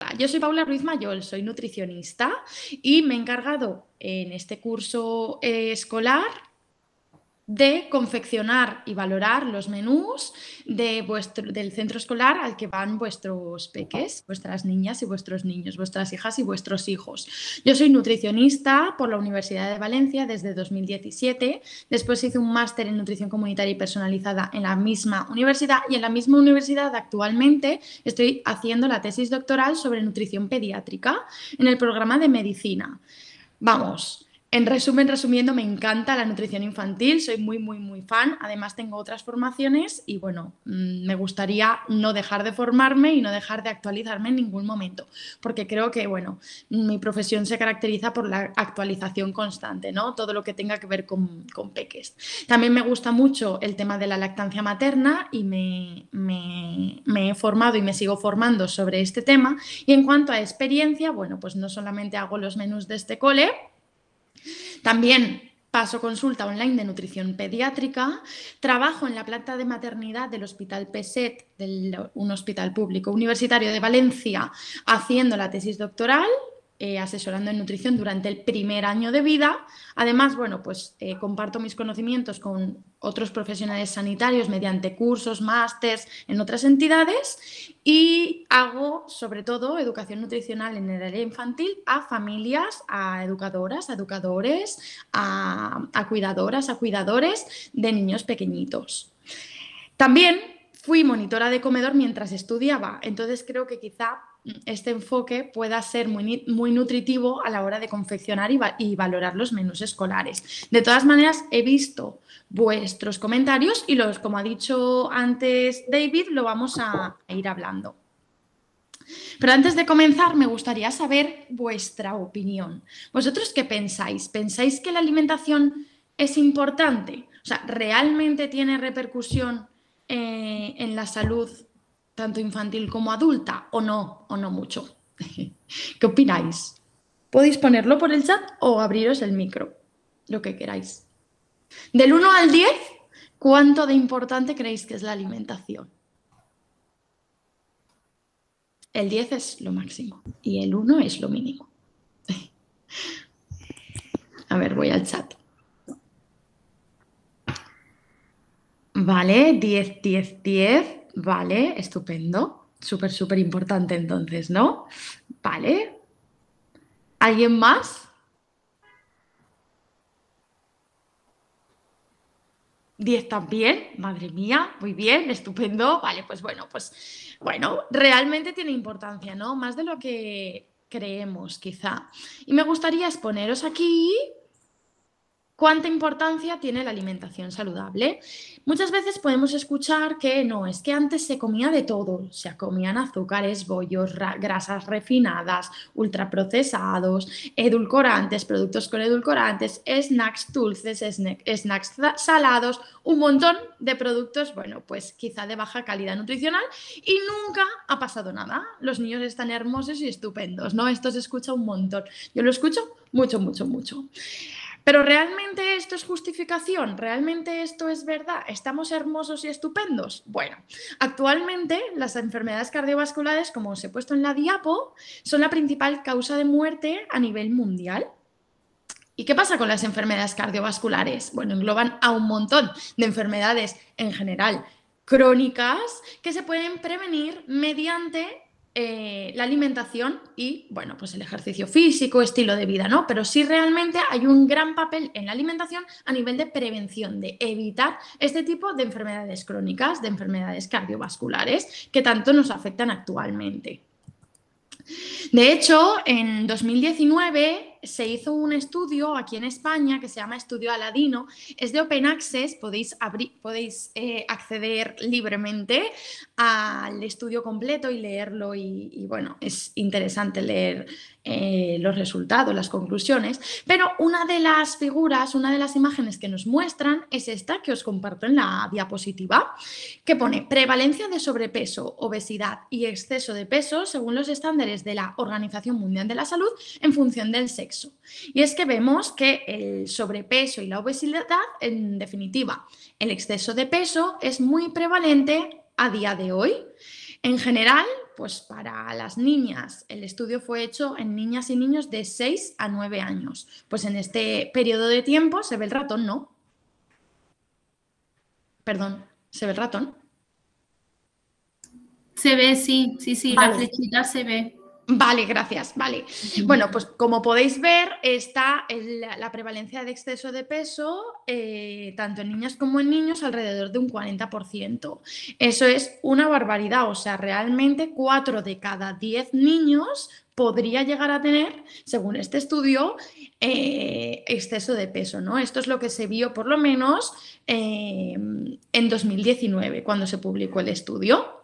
Hola, yo soy Paula Ruiz Mayol, soy nutricionista y me he encargado en este curso escolar de confeccionar y valorar los menús del centro escolar al que van vuestros peques, vuestras niñas y vuestros niños, vuestras hijas y vuestros hijos. Yo soy nutricionista por la Universidad de Valencia desde 2017, después hice un máster en nutrición comunitaria y personalizada en la misma universidad y en la misma universidad actualmente estoy haciendo la tesis doctoral sobre nutrición pediátrica en el programa de medicina. Vamos, en resumen, resumiendo, me encanta la nutrición infantil, soy muy fan. Además, tengo otras formaciones y bueno, me gustaría no dejar de formarme y no dejar de actualizarme en ningún momento, porque creo que, bueno, mi profesión se caracteriza por la actualización constante, ¿no? Todo lo que tenga que ver con peques. También me gusta mucho el tema de la lactancia materna y me he formado y me sigo formando sobre este tema. Y en cuanto a experiencia, bueno, pues no solamente hago los menús de este cole, también paso consulta online de nutrición pediátrica, trabajo en la planta de maternidad del Hospital PESET, un hospital público universitario de Valencia, haciendo la tesis doctoral, asesorando en nutrición durante el primer año de vida. Además, bueno, pues comparto mis conocimientos con otros profesionales sanitarios mediante cursos, másters en otras entidades y hago sobre todo educación nutricional en el área infantil a familias, a educadoras, a educadores, a cuidadoras, a cuidadores de niños pequeñitos. También fui monitora de comedor mientras estudiaba, entonces creo que quizá este enfoque pueda ser muy nutritivo a la hora de confeccionar y valorar los menús escolares. De todas maneras, he visto vuestros comentarios y como ha dicho antes David, lo vamos a ir hablando. Pero antes de comenzar, me gustaría saber vuestra opinión. ¿Vosotros qué pensáis? ¿Pensáis que la alimentación es importante? O sea, ¿realmente tiene repercusión en la salud tanto infantil como adulta? ¿O no mucho? ¿Qué opináis? Podéis ponerlo por el chat o abriros el micro, lo que queráis. Del 1 al 10, ¿cuánto de importante creéis que es la alimentación? El 10 es lo máximo y el 1 es lo mínimo. A ver, voy al chat. Vale, 10, 10, 10. Vale, estupendo. Súper importante entonces, ¿no? Vale. ¿Alguien más? 10 también, madre mía, muy bien, estupendo. Vale, pues bueno, realmente tiene importancia, ¿no? Más de lo que creemos, quizá. Y me gustaría exponeros aquí ¿cuánta importancia tiene la alimentación saludable? Muchas veces podemos escuchar que no, es que antes se comía de todo, se comían azúcares, bollos, grasas refinadas, ultraprocesados, edulcorantes, productos con edulcorantes, snacks dulces, snacks salados, un montón de productos, bueno, pues quizá de baja calidad nutricional y nunca ha pasado nada. Los niños están hermosos y estupendos, ¿no? Esto se escucha un montón. Yo lo escucho mucho. Pero ¿realmente esto es justificación? ¿Realmente esto es verdad? ¿Estamos hermosos y estupendos? Bueno, actualmente las enfermedades cardiovasculares, como os he puesto en la diapo, son la principal causa de muerte a nivel mundial. ¿Y qué pasa con las enfermedades cardiovasculares? Bueno, engloban a un montón de enfermedades en general crónicas que se pueden prevenir mediante la alimentación y, bueno, pues el ejercicio físico, estilo de vida, ¿no? Pero sí realmente hay un gran papel en la alimentación a nivel de prevención, de evitar este tipo de enfermedades crónicas, de enfermedades cardiovasculares que tanto nos afectan actualmente. De hecho, en 2019 se hizo un estudio aquí en España que se llama Estudio Aladino, es de Open Access, podéis acceder libremente al estudio completo y leerlo y bueno, es interesante leer los resultados, las conclusiones, pero una de las figuras, una de las imágenes que nos muestran es esta que os comparto en la diapositiva, que pone prevalencia de sobrepeso, obesidad y exceso de peso según los estándares de la Organización Mundial de la Salud en función del sexo. Y es que vemos que el sobrepeso y la obesidad, en definitiva, el exceso de peso es muy prevalente a día de hoy. En general, pues para las niñas, el estudio fue hecho en niñas y niños de 6 a 9 años. Pues en este periodo de tiempo se ve el ratón, ¿no? Perdón, ¿se ve el ratón? Se ve, sí, sí, sí, la Vale. flechita se ve. Vale, gracias. Vale. Bueno, pues como podéis ver, está la prevalencia de exceso de peso, tanto en niñas como en niños, alrededor de un 40%. Eso es una barbaridad. O sea, realmente 4 de cada 10 niños podría llegar a tener, según este estudio, exceso de peso, ¿no? Esto es lo que se vio por lo menos en 2019, cuando se publicó el estudio.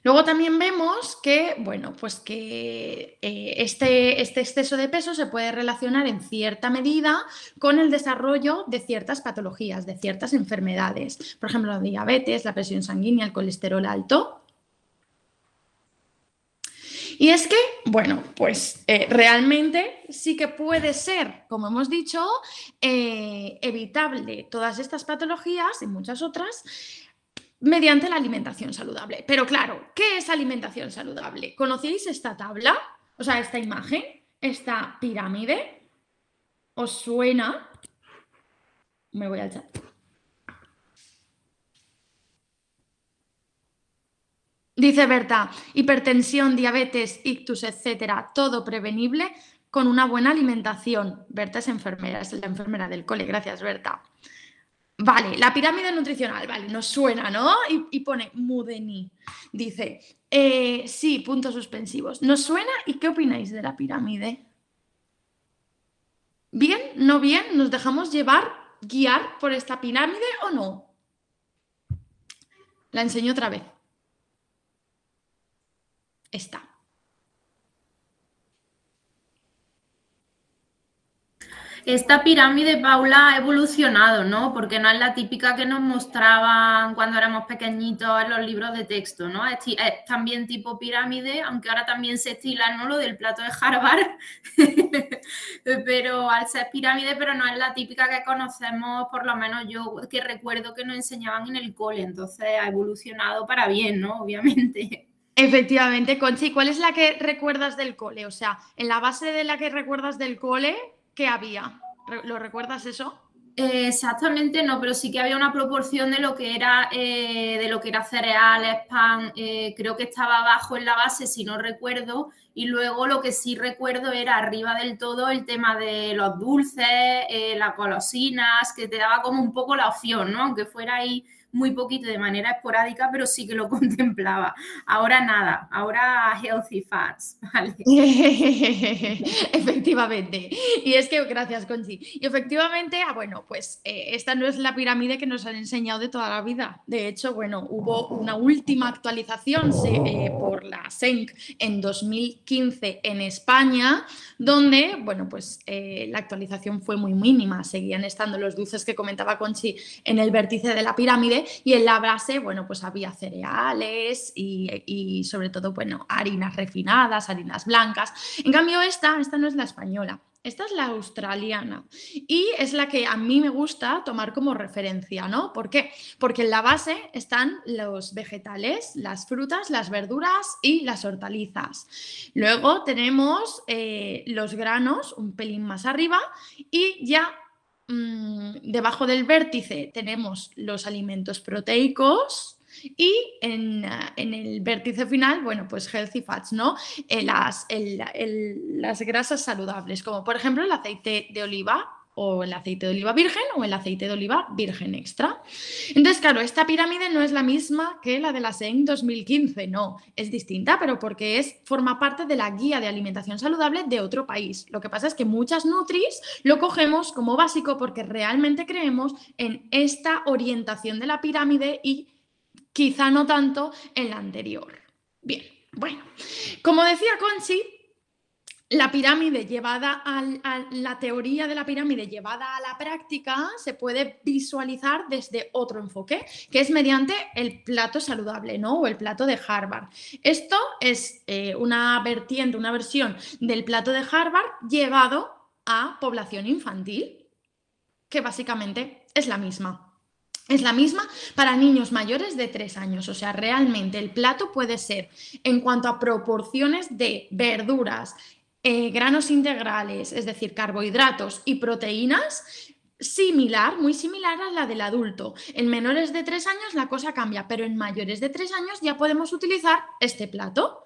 Luego también vemos que, bueno, pues que este exceso de peso se puede relacionar en cierta medida con el desarrollo de ciertas patologías, de ciertas enfermedades. Por ejemplo, la diabetes, la presión sanguínea, el colesterol alto. Y es que, bueno, pues realmente sí que puede ser, como hemos dicho, evitable todas estas patologías y muchas otras mediante la alimentación saludable. Pero claro, ¿qué es alimentación saludable? ¿Conocéis esta tabla? O sea, esta imagen, esta pirámide. ¿Os suena? Me voy al chat. Dice Berta, hipertensión, diabetes, ictus, etcétera, todo prevenible con una buena alimentación. Berta es enfermera, es la enfermera del cole. Gracias, Berta. Vale, la pirámide nutricional, vale, nos suena, ¿no? Y pone Mudeni. Dice, sí, puntos suspensivos. ¿Nos suena? ¿Y qué opináis de la pirámide? ¿Bien? ¿No bien? ¿Nos dejamos llevar, guiar por esta pirámide o no? La enseño otra vez. Esta. Esta pirámide, Paula, ha evolucionado, ¿no? Porque no es la típica que nos mostraban cuando éramos pequeñitos en los libros de texto, ¿no? Es también tipo pirámide, aunque ahora también se estila, ¿no? Lo del plato de Harvard, pero al ser pirámide, pero no es la típica que conocemos, por lo menos yo que recuerdo que nos enseñaban en el cole, entonces ha evolucionado para bien, ¿no? Obviamente. Efectivamente, Conchi, ¿cuál es la que recuerdas del cole? O sea, en la base de la que recuerdas del cole, ¿qué había? ¿Lo recuerdas eso? Exactamente no, pero sí que había una proporción de lo que era cereales, pan, creo que estaba abajo en la base, si no recuerdo, y luego lo que sí recuerdo era arriba del todo el tema de los dulces, las golosinas, que te daba como un poco la opción, ¿no? Aunque fuera ahí muy poquito de manera esporádica, pero sí que lo contemplaba. Ahora nada, ahora healthy fats, ¿vale? Efectivamente. Y es que, gracias, Conchi. Y efectivamente, bueno, pues esta no es la pirámide que nos han enseñado de toda la vida. De hecho, bueno, hubo una última actualización por la SENC en 2015 en España, donde, bueno, pues la actualización fue muy mínima. Seguían estando los dulces que comentaba Conchi en el vértice de la pirámide y en la base, bueno, pues había cereales y sobre todo, bueno, harinas refinadas, harinas blancas. En cambio, esta no es la española. Esta es la australiana y es la que a mí me gusta tomar como referencia, ¿no? ¿Por qué? Porque en la base están los vegetales, las frutas, las verduras y las hortalizas. Luego tenemos los granos un pelín más arriba y ya debajo del vértice tenemos los alimentos proteicos y en el vértice final, bueno, pues healthy fats, ¿no? Las grasas saludables, como por ejemplo el aceite de oliva o el aceite de oliva virgen o el aceite de oliva virgen extra. Entonces, claro, esta pirámide no es la misma que la de la SEN 2015, no, es distinta, pero porque forma parte de la guía de alimentación saludable de otro país. Lo que pasa es que muchas nutris lo cogemos como básico porque realmente creemos en esta orientación de la pirámide y quizá no tanto en la anterior. Bien, bueno, como decía Conchi, la pirámide llevada a la teoría de la pirámide llevada a la práctica se puede visualizar desde otro enfoque, que es mediante el plato saludable, ¿no? O el plato de Harvard. Esto es una vertiente, una versión del plato de Harvard llevado a población infantil, que básicamente es la misma. Es la misma para niños mayores de 3 años. O sea, realmente el plato puede ser, en cuanto a proporciones de verduras, granos integrales, es decir, carbohidratos y proteínas, similar, muy similar a la del adulto. En menores de 3 años la cosa cambia, pero en mayores de 3 años ya podemos utilizar este plato.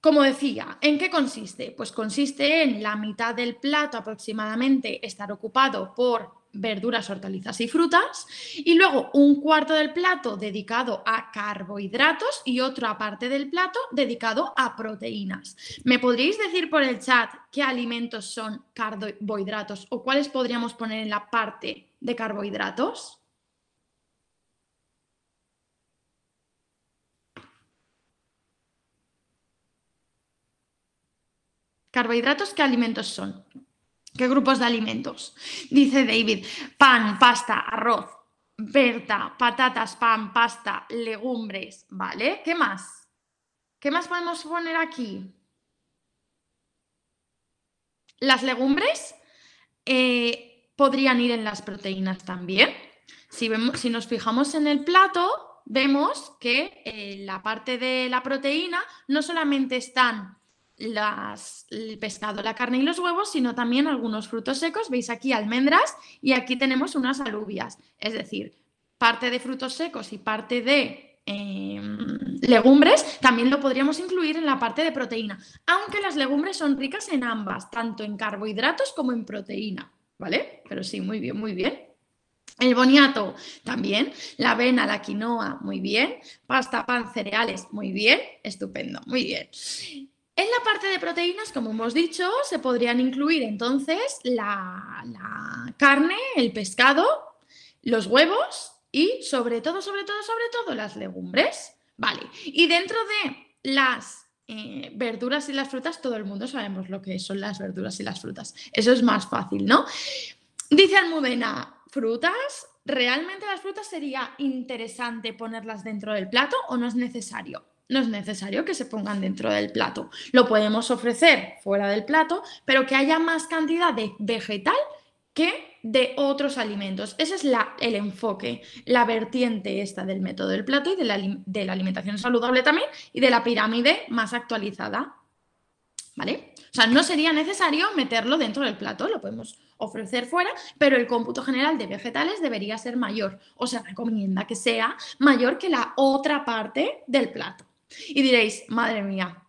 Como decía, ¿en qué consiste? Pues consiste en la mitad del plato aproximadamente estar ocupado por verduras, hortalizas y frutas, y luego un cuarto del plato dedicado a carbohidratos y otra parte del plato dedicado a proteínas. ¿Me podríais decir por el chat qué alimentos son carbohidratos o cuáles podríamos poner en la parte de carbohidratos? ¿Carbohidratos qué alimentos son? ¿Qué grupos de alimentos? Dice David, pan, pasta, arroz. Berta, patatas, pan, pasta, legumbres, ¿vale? ¿Qué más? ¿Qué más podemos poner aquí? Las legumbres podrían ir en las proteínas también. Si nos fijamos en el plato, vemos que en la parte de la proteína no solamente están el pescado, la carne y los huevos, sino también algunos frutos secos. Veis aquí almendras y aquí tenemos unas alubias. Es decir, parte de frutos secos y parte de legumbres también lo podríamos incluir en la parte de proteína, aunque las legumbres son ricas en ambas, tanto en carbohidratos como en proteína, ¿vale? Pero sí, muy bien, muy bien. El boniato también, la avena, la quinoa, muy bien, pasta, pan, cereales, muy bien, estupendo, muy bien. En la parte de proteínas, como hemos dicho, se podrían incluir entonces la carne, el pescado, los huevos y sobre todo las legumbres. Vale, y dentro de las verduras y las frutas, todo el mundo sabemos lo que son las verduras y las frutas. Eso es más fácil, ¿no? Dice Almudena, ¿frutas? ¿Realmente las frutas sería interesante ponerlas dentro del plato o no es necesario? No es necesario que se pongan dentro del plato. Lo podemos ofrecer fuera del plato, pero que haya más cantidad de vegetal que de otros alimentos. Ese es el enfoque, la vertiente esta del método del plato y de la alimentación saludable también y de la pirámide más actualizada. ¿Vale? O sea, no sería necesario meterlo dentro del plato, lo podemos ofrecer fuera, pero el cómputo general de vegetales debería ser mayor o se recomienda que sea mayor que la otra parte del plato. Y diréis, madre mía,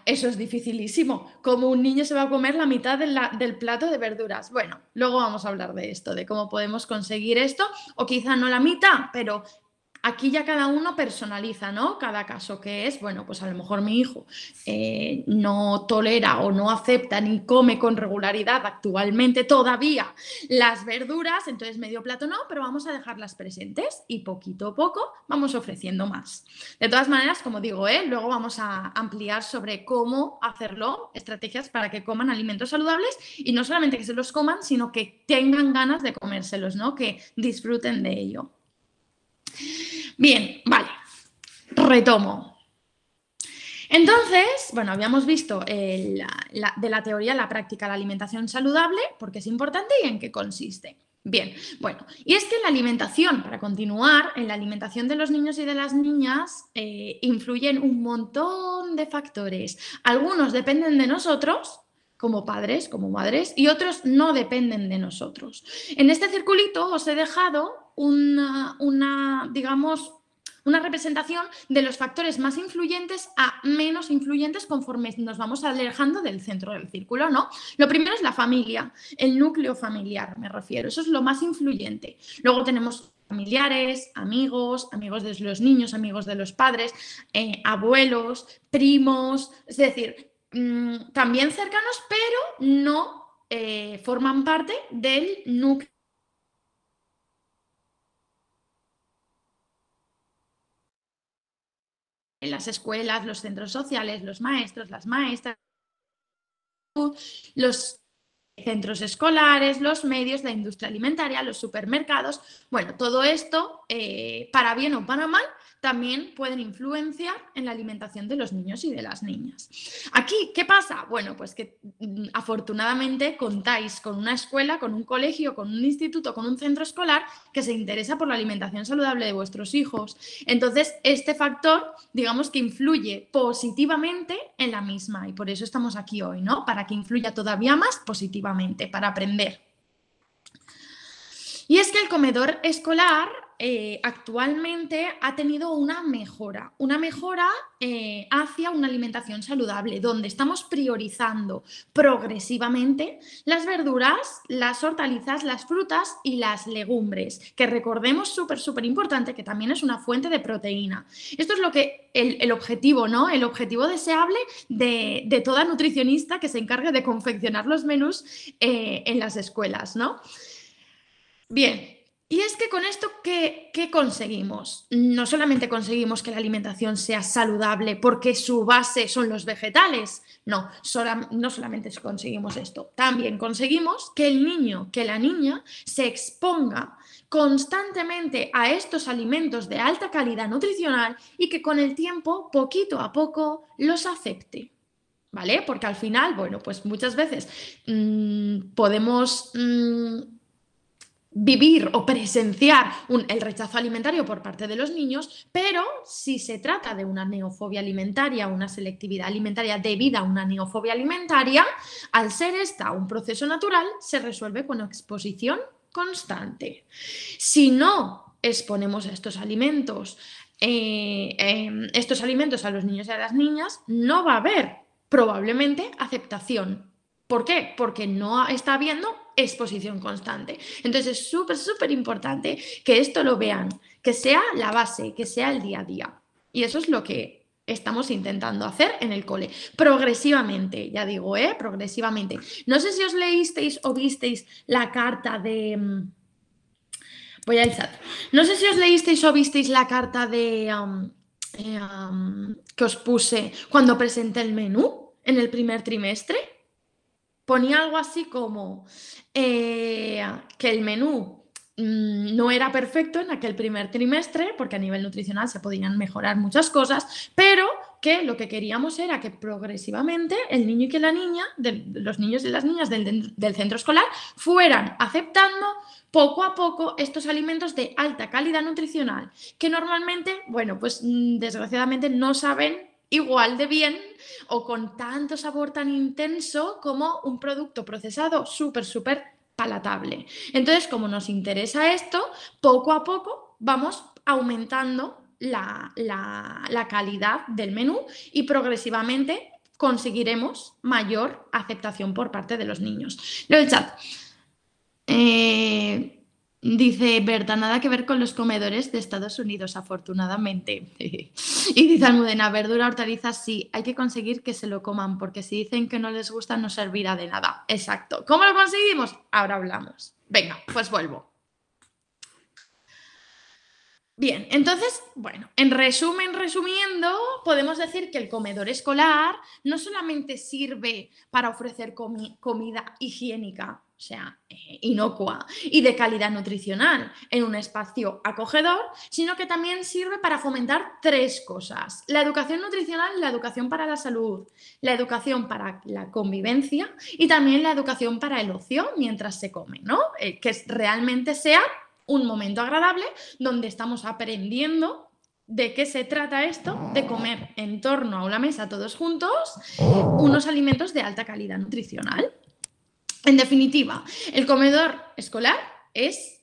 eso es dificilísimo. ¿Cómo un niño se va a comer la mitad del plato de verduras? Bueno, luego vamos a hablar de esto, de cómo podemos conseguir esto, o quizá no la mitad, pero aquí ya cada uno personaliza, ¿no? Cada caso que es, bueno, pues a lo mejor mi hijo no tolera o no acepta ni come con regularidad actualmente todavía las verduras, entonces medio plato no, pero vamos a dejarlas presentes y poquito a poco vamos ofreciendo más. De todas maneras, como digo, luego vamos a ampliar sobre cómo hacerlo, estrategias para que coman alimentos saludables y no solamente que se los coman, sino que tengan ganas de comérselos, ¿no? Que disfruten de ello. Bien, vale, retomo. Entonces, bueno, habíamos visto de la teoría a la práctica la alimentación saludable, porque es importante y en qué consiste. Bien, bueno, y es que en la alimentación, para continuar, en la alimentación de los niños y de las niñas influyen un montón de factores. Algunos dependen de nosotros, como padres, como madres, y otros no dependen de nosotros. En este circulito os he dejado digamos, una representación de los factores más influyentes a menos influyentes conforme nos vamos alejando del centro del círculo, ¿no? Lo primero es la familia, el núcleo familiar, me refiero, eso es lo más influyente. Luego tenemos familiares, amigos de los niños, amigos de los padres, abuelos, primos, es decir, también cercanos, pero no forman parte del núcleo. En las escuelas, los centros sociales, los maestros, las maestras, los centros escolares, los medios, la industria alimentaria, los supermercados. Bueno, todo esto, para bien o para mal, también pueden influenciar en la alimentación de los niños y de las niñas. Aquí, ¿qué pasa? Bueno, pues que afortunadamente contáis con una escuela, con un colegio, con un instituto, con un centro escolar que se interesa por la alimentación saludable de vuestros hijos. Entonces, este factor, digamos que influye positivamente en la misma y por eso estamos aquí hoy, ¿no? Para que influya todavía más positivamente, para aprender. Y es que el comedor escolar actualmente ha tenido una mejora hacia una alimentación saludable, donde estamos priorizando progresivamente las verduras, las hortalizas, las frutas y las legumbres, que recordemos súper importante que también es una fuente de proteína. Esto es lo que el objetivo, ¿no? El objetivo deseable de toda nutricionista que se encargue de confeccionar los menús en las escuelas, ¿no? Bien, y es que con esto, ¿qué conseguimos? No solamente conseguimos que la alimentación sea saludable porque su base son los vegetales, no solamente conseguimos esto, también conseguimos que el niño, que la niña se exponga constantemente a estos alimentos de alta calidad nutricional y que con el tiempo, poquito a poco, los acepte. ¿Vale? Porque al final, bueno, pues muchas veces podemos vivir o presenciar el rechazo alimentario por parte de los niños, pero si se trata de una neofobia alimentaria, una selectividad alimentaria debida a una neofobia alimentaria, al ser esta un proceso natural, se resuelve con exposición constante. Si no exponemos estos alimentos a los niños y a las niñas, no va a haber probablemente aceptación. ¿Por qué? Porque no está habiendo exposición constante. Entonces es súper importante que esto lo vean, que sea la base, que sea el día a día. Y eso es lo que estamos intentando hacer en el cole. Progresivamente, ya digo, progresivamente. No sé si os leísteis o visteis la carta de... Voy al chat. No sé si os leísteis o visteis la carta de... que os puse cuando presenté el menú en el primer trimestre. Ponía algo así como que el menú no era perfecto en aquel primer trimestre, porque a nivel nutricional se podían mejorar muchas cosas, pero que lo que queríamos era que progresivamente el niño y que la niña, los niños y las niñas del centro escolar, fueran aceptando poco a poco estos alimentos de alta calidad nutricional, que normalmente, bueno, pues desgraciadamente no saben igual de bien o con tanto sabor tan intenso como un producto procesado súper palatable. Entonces, como nos interesa esto, poco a poco vamos aumentando la calidad del menú y progresivamente conseguiremos mayor aceptación por parte de los niños. Leo el chat. Dice Berta, nada que ver con los comedores de Estados Unidos, afortunadamente. Y dice Almudena, verdura, hortalizas, sí, hay que conseguir que se lo coman, porque si dicen que no les gusta no servirá de nada. Exacto. ¿Cómo lo conseguimos? Ahora hablamos. Venga, pues vuelvo. Bien, entonces, bueno, en resumen, resumiendo, podemos decir que el comedor escolar no solamente sirve para ofrecer comida higiénica, o sea, inocua y de calidad nutricional en un espacio acogedor, sino que también sirve para fomentar tres cosas: la educación nutricional, la educación para la salud, la educación para la convivencia y también la educación para el ocio mientras se come, ¿no? Que realmente sea un momento agradable donde estamos aprendiendo de qué se trata esto, de comer en torno a una mesa todos juntos unos alimentos de alta calidad nutricional. En definitiva, el comedor escolar es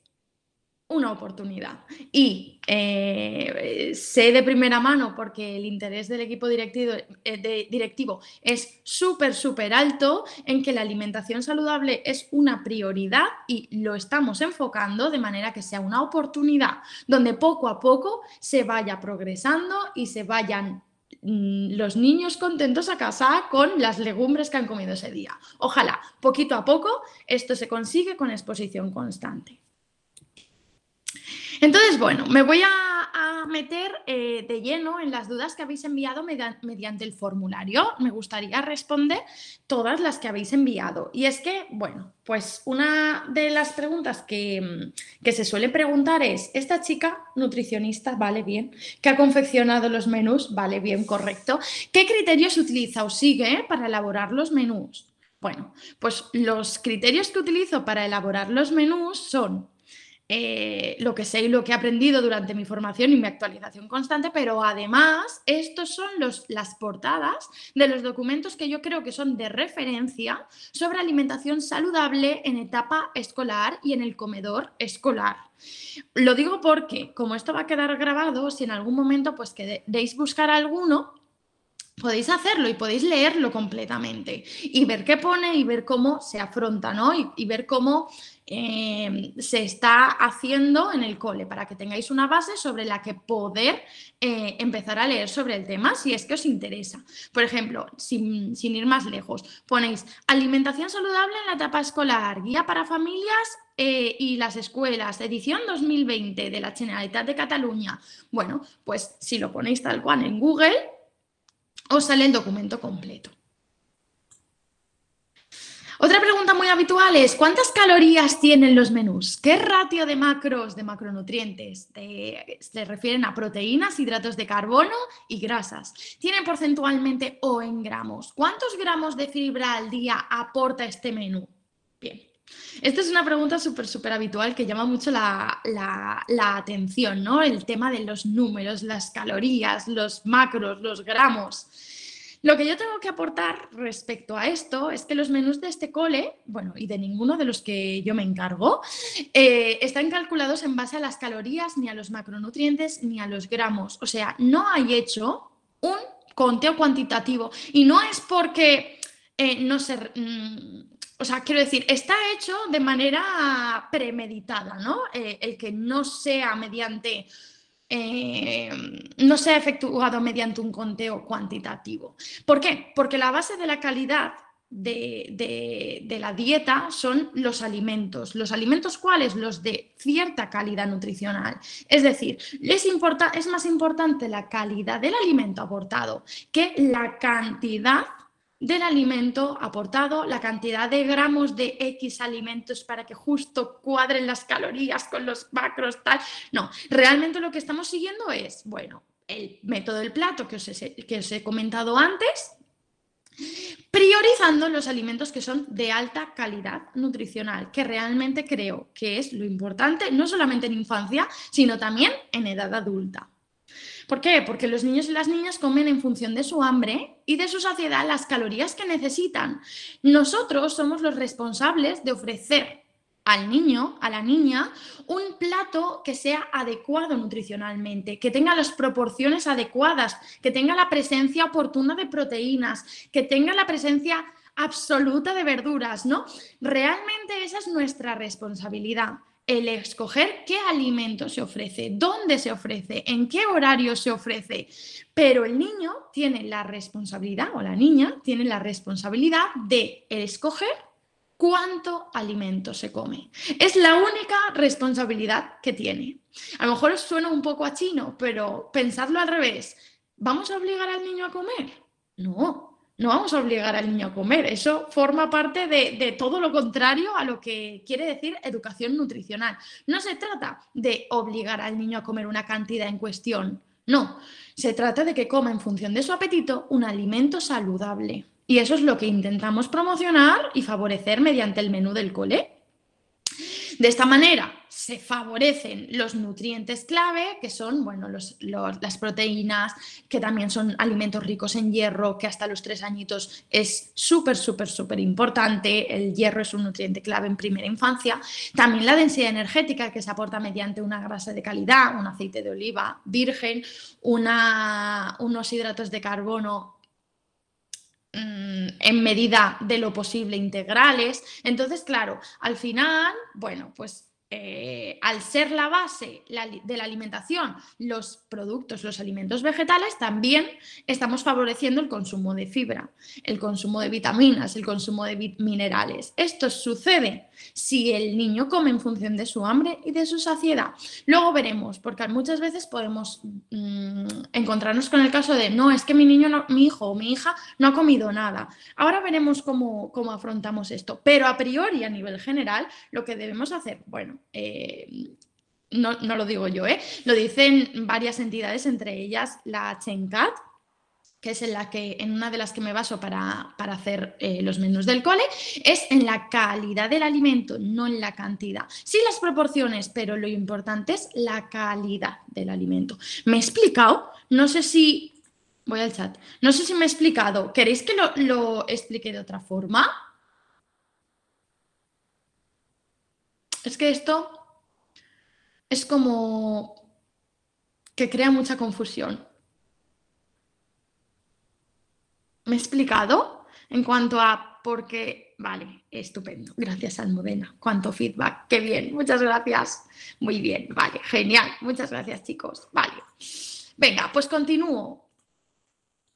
una oportunidad y sé de primera mano, porque el interés del equipo directivo es súper alto en que la alimentación saludable es una prioridad y lo estamos enfocando de manera que sea una oportunidad donde poco a poco se vaya progresando y se vayan los niños contentos a casa con las legumbres que han comido ese día. Ojalá, poquito a poco, esto se consigue con exposición constante. Entonces, bueno, me voy a meter de lleno en las dudas que habéis enviado mediante el formulario. Me gustaría responder todas las que habéis enviado. Y es que, bueno, pues una de las preguntas que se suele preguntar es, ¿esta chica nutricionista vale bien? ¿Que ha confeccionado los menús? Vale bien, correcto. ¿Qué criterios utiliza o sigue para elaborar los menús? Bueno, pues los criterios que utilizo para elaborar los menús son lo que sé y lo que he aprendido durante mi formación y mi actualización constante, pero además estos son las portadas de los documentos que yo creo que son de referencia sobre alimentación saludable en etapa escolar y en el comedor escolar. Lo digo porque, como esto va a quedar grabado, si en algún momento pues queréis buscar alguno, podéis hacerlo y podéis leerlo completamente y ver qué pone y ver cómo se afronta, ¿no? Y ver cómo se está haciendo en el cole, para que tengáis una base sobre la que poder empezar a leer sobre el tema si es que os interesa. Por ejemplo, sin ir más lejos, ponéis alimentación saludable en la etapa escolar, guía para familias y las escuelas, edición 2020 de la Generalitat de Cataluña. Bueno, pues si lo ponéis tal cual en Google, os sale el documento completo. Otra pregunta muy habitual es, ¿cuántas calorías tienen los menús? ¿Qué ratio de macros, de macronutrientes? Se refieren a proteínas, hidratos de carbono y grasas. ¿Tienen porcentualmente o en gramos? ¿Cuántos gramos de fibra al día aporta este menú? Bien. Esta es una pregunta súper habitual que llama mucho la atención, ¿no? El tema de los números, las calorías, los macros, los gramos. Lo que yo tengo que aportar respecto a esto es que los menús de este cole, bueno, y de ninguno de los que yo me encargo, están calculados en base a las calorías, ni a los macronutrientes, ni a los gramos. O sea, no hay hecho un conteo cuantitativo. Y no es porque no sé... O sea, quiero decir, está hecho de manera premeditada, ¿no? El que no sea mediante... no se ha efectuado mediante un conteo cuantitativo. ¿Por qué? Porque la base de la calidad de la dieta son los alimentos. ¿Los alimentos cuáles? Los de cierta calidad nutricional. Es decir, es más importante la calidad del alimento aportado que la cantidad del alimento aportado, la cantidad de gramos de X alimentos para que justo cuadren las calorías con los macros, tal. No, realmente lo que estamos siguiendo es, bueno, el método del plato que os he comentado antes, priorizando los alimentos que son de alta calidad nutricional, que realmente creo que es lo importante, no solamente en infancia, sino también en edad adulta. ¿Por qué? Porque los niños y las niñas comen en función de su hambre y de su saciedad las calorías que necesitan. Nosotros somos los responsables de ofrecer al niño, a la niña, un plato que sea adecuado nutricionalmente, que tenga las proporciones adecuadas, que tenga la presencia oportuna de proteínas, que tenga la presencia absoluta de verduras, ¿no? Realmente esa es nuestra responsabilidad. El escoger qué alimento se ofrece, dónde se ofrece, en qué horario se ofrece. Pero el niño tiene la responsabilidad, o la niña tiene la responsabilidad de escoger cuánto alimento se come. Es la única responsabilidad que tiene. A lo mejor os suena un poco a chino, pero pensadlo al revés. ¿Vamos a obligar al niño a comer? No. No vamos a obligar al niño a comer, eso forma parte de todo lo contrario a lo que quiere decir educación nutricional. No se trata de obligar al niño a comer una cantidad en cuestión, no, se trata de que coma en función de su apetito un alimento saludable. Y eso es lo que intentamos promocionar y favorecer mediante el menú del cole. De esta manera se favorecen los nutrientes clave, que son bueno, las proteínas, que también son alimentos ricos en hierro, que hasta los 3 añitos es súper importante. El hierro es un nutriente clave en primera infancia. También la densidad energética, que se aporta mediante una grasa de calidad, un aceite de oliva virgen, unos hidratos de carbono en medida de lo posible integrales. Entonces, claro, al final, bueno, pues al ser la base de la alimentación los productos, los alimentos vegetales, también estamos favoreciendo el consumo de fibra, el consumo de vitaminas, el consumo de minerales. Esto sucede si el niño come en función de su hambre y de su saciedad. Luego veremos, porque muchas veces podemos encontrarnos con el caso de no, es que mi hijo o mi hija no ha comido nada. Ahora veremos cómo afrontamos esto, pero a priori, a nivel general, lo que debemos hacer, bueno, no lo digo yo, lo dicen varias entidades, entre ellas la CHENCAT, que es en una de las que me baso para hacer los menús del cole, es en la calidad del alimento, no en la cantidad. Sí las proporciones, pero lo importante es la calidad del alimento. ¿Me he explicado? No sé si... Voy al chat. No sé si me he explicado. ¿Queréis que lo explique de otra forma? Es que esto es como que crea mucha confusión. ¿Me he explicado? En cuanto a por qué... Vale, estupendo. Gracias, Almudena. Cuánto feedback. Qué bien. Muchas gracias. Muy bien. Vale, genial. Muchas gracias, chicos. Vale. Venga, pues continúo.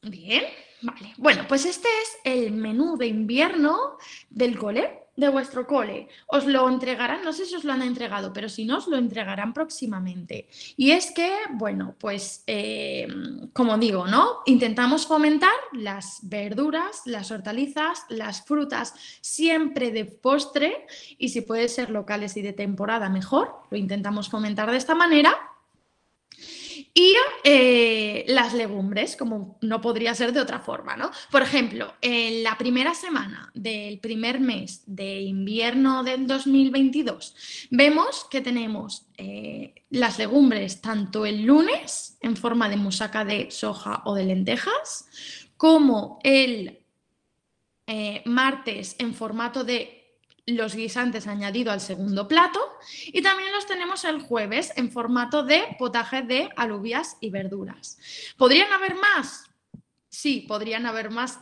Bien. Vale. Bueno, pues este es el menú de invierno del cole, de vuestro cole. Os lo entregarán, no sé si os lo han entregado, pero si no, os lo entregarán próximamente. Y es que, bueno, pues como digo, ¿no? Intentamos fomentar las verduras, las hortalizas, las frutas, siempre de postre, y si puede ser locales y de temporada, mejor. Lo intentamos fomentar de esta manera. Y las legumbres, como no podría ser de otra forma, ¿no? Por ejemplo, en la primera semana del primer mes de invierno del 2022, vemos que tenemos las legumbres tanto el lunes en forma de musaca de soja o de lentejas, como el martes en formato de los guisantes añadido al segundo plato, y también los tenemos el jueves en formato de potaje de alubias y verduras. ¿Podrían haber más? Sí, podrían haber más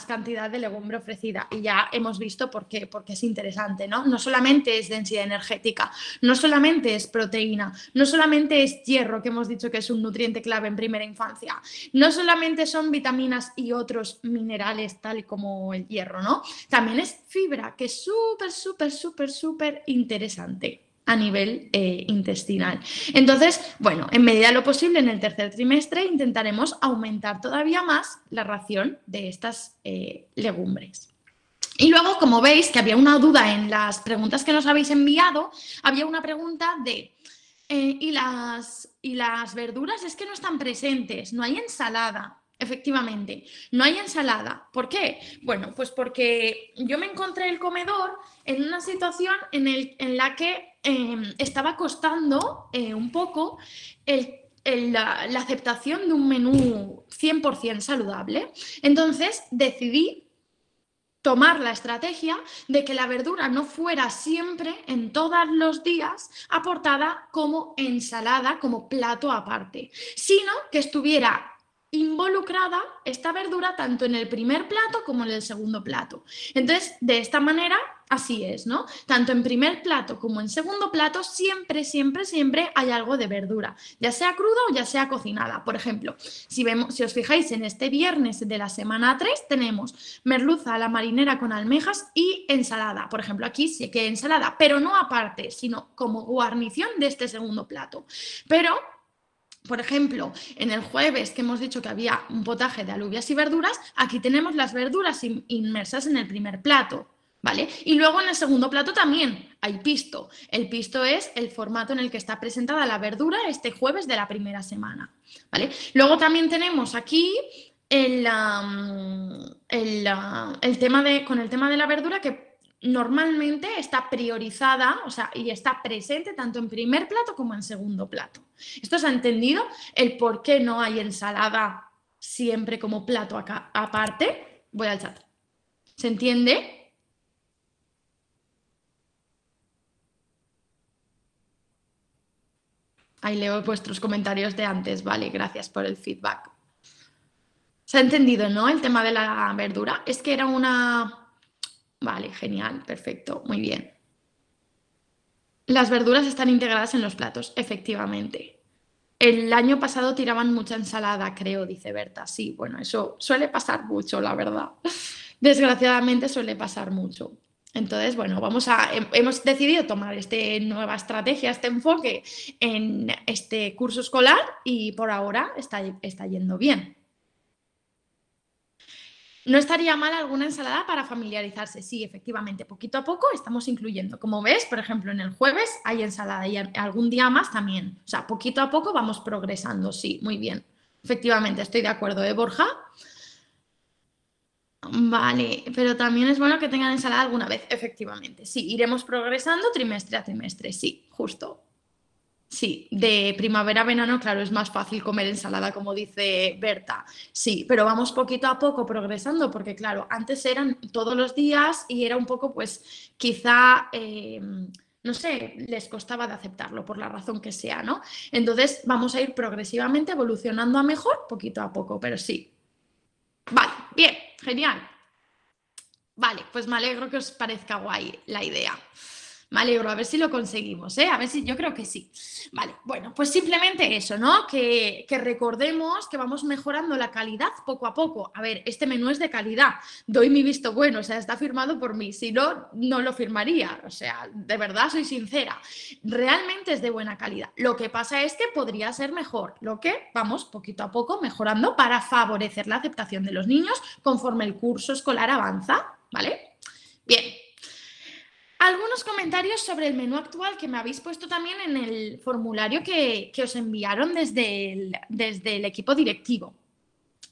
cantidad de legumbre ofrecida, y ya hemos visto porque es interesante, ¿no? No solamente es densidad energética, no solamente es proteína, no solamente es hierro, que hemos dicho que es un nutriente clave en primera infancia, no solamente son vitaminas y otros minerales tal como el hierro, ¿no? También es fibra, que es súper interesante a nivel intestinal. Entonces, bueno, en medida de lo posible, en el tercer trimestre intentaremos aumentar todavía más la ración de estas legumbres. Y luego, como veis, que había una duda en las preguntas que nos habéis enviado, había una pregunta de ¿y las verduras es que no están presentes? No hay ensalada. Efectivamente, no hay ensalada. ¿Por qué? Bueno, pues porque yo me encontré el comedor en una situación en la que estaba costando un poco la aceptación de un menú 100% saludable. Entonces decidí tomar la estrategia de que la verdura no fuera siempre, en todos los días, aportada como ensalada, como plato aparte, sino que estuviera involucrada esta verdura tanto en el primer plato como en el segundo plato. Entonces, de esta manera, así es, ¿no? Tanto en primer plato como en segundo plato, siempre hay algo de verdura, ya sea cruda o ya sea cocinada. Por ejemplo, si os fijáis, en este viernes de la semana 3 tenemos merluza a la marinera con almejas y ensalada. Por ejemplo, aquí sí que ensalada, pero no aparte, sino como guarnición de este segundo plato. Pero por ejemplo, en el jueves que hemos dicho que había un potaje de alubias y verduras, aquí tenemos las verduras inmersas en el primer plato, ¿vale? Y luego en el segundo plato también hay pisto. El pisto es el formato en el que está presentada la verdura este jueves de la primera semana, ¿vale? Luego también tenemos aquí con el tema de la verdura, que normalmente está priorizada, o sea, y está presente tanto en primer plato como en segundo plato. ¿Esto se ha entendido? El por qué no hay ensalada siempre como plato acá, aparte. Voy al chat. ¿Se entiende? Ahí leo vuestros comentarios de antes. Vale, gracias por el feedback. ¿Se ha entendido, no? El tema de la verdura. Es que era una... Vale, genial, perfecto, muy bien. Las verduras están integradas en los platos, efectivamente. El año pasado tiraban mucha ensalada, creo, dice Berta. Sí, bueno, eso suele pasar mucho, la verdad. Desgraciadamente suele pasar mucho. Entonces, bueno, hemos decidido tomar esta nueva estrategia, este enfoque en este curso escolar y por ahora está yendo bien. No estaría mal alguna ensalada para familiarizarse. Sí, efectivamente, poquito a poco estamos incluyendo. Como ves, por ejemplo, en el jueves hay ensalada y algún día más también. O sea, poquito a poco vamos progresando. Sí, muy bien. Efectivamente, estoy de acuerdo, ¿eh, Borja? Vale, pero también es bueno que tengan ensalada alguna vez, efectivamente. Sí, iremos progresando trimestre a trimestre. Sí, justo. Sí, de primavera a verano, claro, es más fácil comer ensalada, como dice Berta. Sí, pero vamos poquito a poco progresando, porque claro, antes eran todos los días y era un poco, pues, quizá, no sé, les costaba de aceptarlo por la razón que sea, ¿no? Entonces vamos a ir progresivamente evolucionando a mejor, poquito a poco, pero sí. Vale, bien, genial. Vale, pues me alegro que os parezca guay la idea. Me alegro, a ver si lo conseguimos, ¿eh? A ver si yo creo que sí. Vale, bueno, pues simplemente eso, ¿no? Que recordemos que vamos mejorando la calidad poco a poco. A ver, este menú es de calidad, doy mi visto bueno, o sea, está firmado por mí, si no, no lo firmaría, o sea, de verdad soy sincera. Realmente es de buena calidad. Lo que pasa es que podría ser mejor, lo que vamos poquito a poco mejorando para favorecer la aceptación de los niños conforme el curso escolar avanza, ¿vale? Bien. Algunos comentarios sobre el menú actual que me habéis puesto también en el formulario que os enviaron desde el equipo directivo.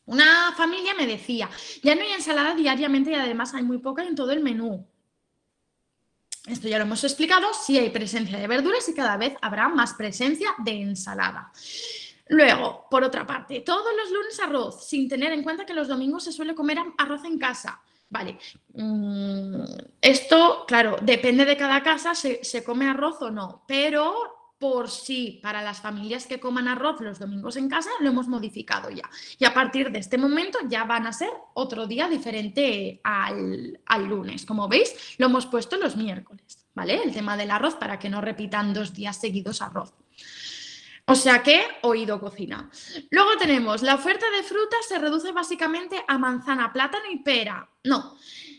Una familia me decía, ya no hay ensalada diariamente y además hay muy poca en todo el menú. Esto ya lo hemos explicado, sí hay presencia de verduras y cada vez habrá más presencia de ensalada. Luego, por otra parte, todos los lunes arroz, sin tener en cuenta que los domingos se suele comer arroz en casa. Vale, esto, claro, depende de cada casa, se come arroz o no, pero por sí, para las familias que coman arroz los domingos en casa, lo hemos modificado ya. Y a partir de este momento ya van a ser otro día diferente al lunes. Como veis, lo hemos puesto los miércoles, ¿vale? El tema del arroz para que no repitan 2 días seguidos arroz. O sea que, oído cocina. Luego tenemos, la oferta de frutas se reduce básicamente a manzana, plátano y pera. No,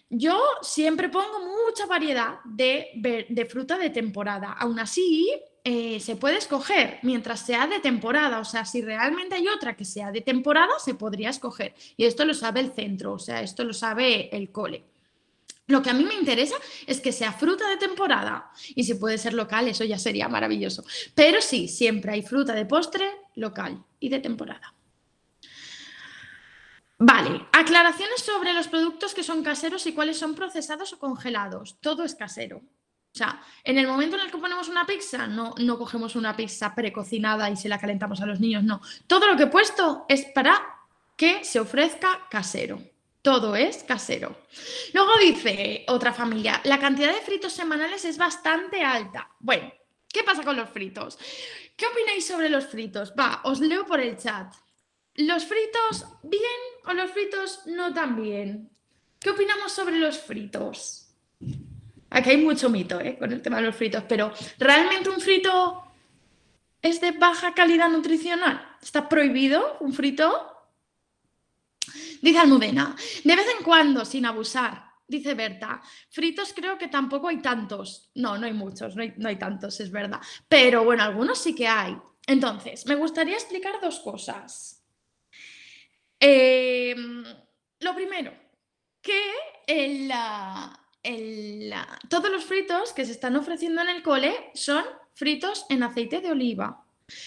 yo siempre pongo mucha variedad de fruta de temporada. Aún así, se puede escoger mientras sea de temporada. O sea, si realmente hay otra que sea de temporada, se podría escoger. Y esto lo sabe el centro, o sea, esto lo sabe el cole. Lo que a mí me interesa es que sea fruta de temporada y si puede ser local, eso ya sería maravilloso. Pero sí, siempre hay fruta de postre local y de temporada. Vale, aclaraciones sobre los productos que son caseros y cuáles son procesados o congelados. Todo es casero. O sea, en el momento en el que ponemos una pizza, no cogemos una pizza precocinada y se la calentamos a los niños, no. Todo lo que he puesto es para que se ofrezca casero. Todo es casero. Luego dice otra familia, la cantidad de fritos semanales es bastante alta. Bueno, ¿qué pasa con los fritos? ¿Qué opináis sobre los fritos? Va, os leo por el chat. ¿Los fritos bien o los fritos no tan bien? ¿Qué opinamos sobre los fritos? Aquí hay mucho mito, con el tema de los fritos, pero ¿realmente un frito es de baja calidad nutricional? ¿Está prohibido un frito? Dice Almudena, de vez en cuando, sin abusar. Dice Berta, fritos creo que tampoco hay tantos. No, no hay muchos, no hay tantos, es verdad. Pero bueno, algunos sí que hay. Entonces, me gustaría explicar 2 cosas. Lo primero, que todos los fritos que se están ofreciendo en el cole son fritos en aceite de oliva.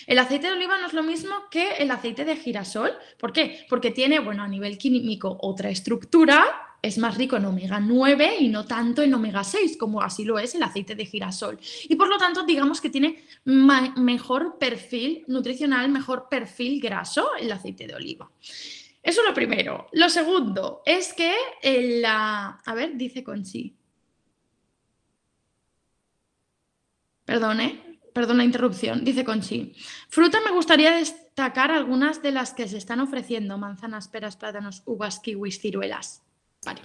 El aceite de oliva no es lo mismo que el aceite de girasol. ¿Por qué? Porque tiene, bueno, a nivel químico otra estructura, es más rico en omega 9 y no tanto en omega 6, como así lo es el aceite de girasol. Y por lo tanto, digamos que tiene mejor perfil nutricional, mejor perfil graso el aceite de oliva. Eso es lo primero. Lo segundo es que a ver, dice Conchi. Perdón la interrupción, dice Conchi. Fruta me gustaría destacar algunas de las que se están ofreciendo: manzanas, peras, plátanos, uvas, kiwis, ciruelas. Vale.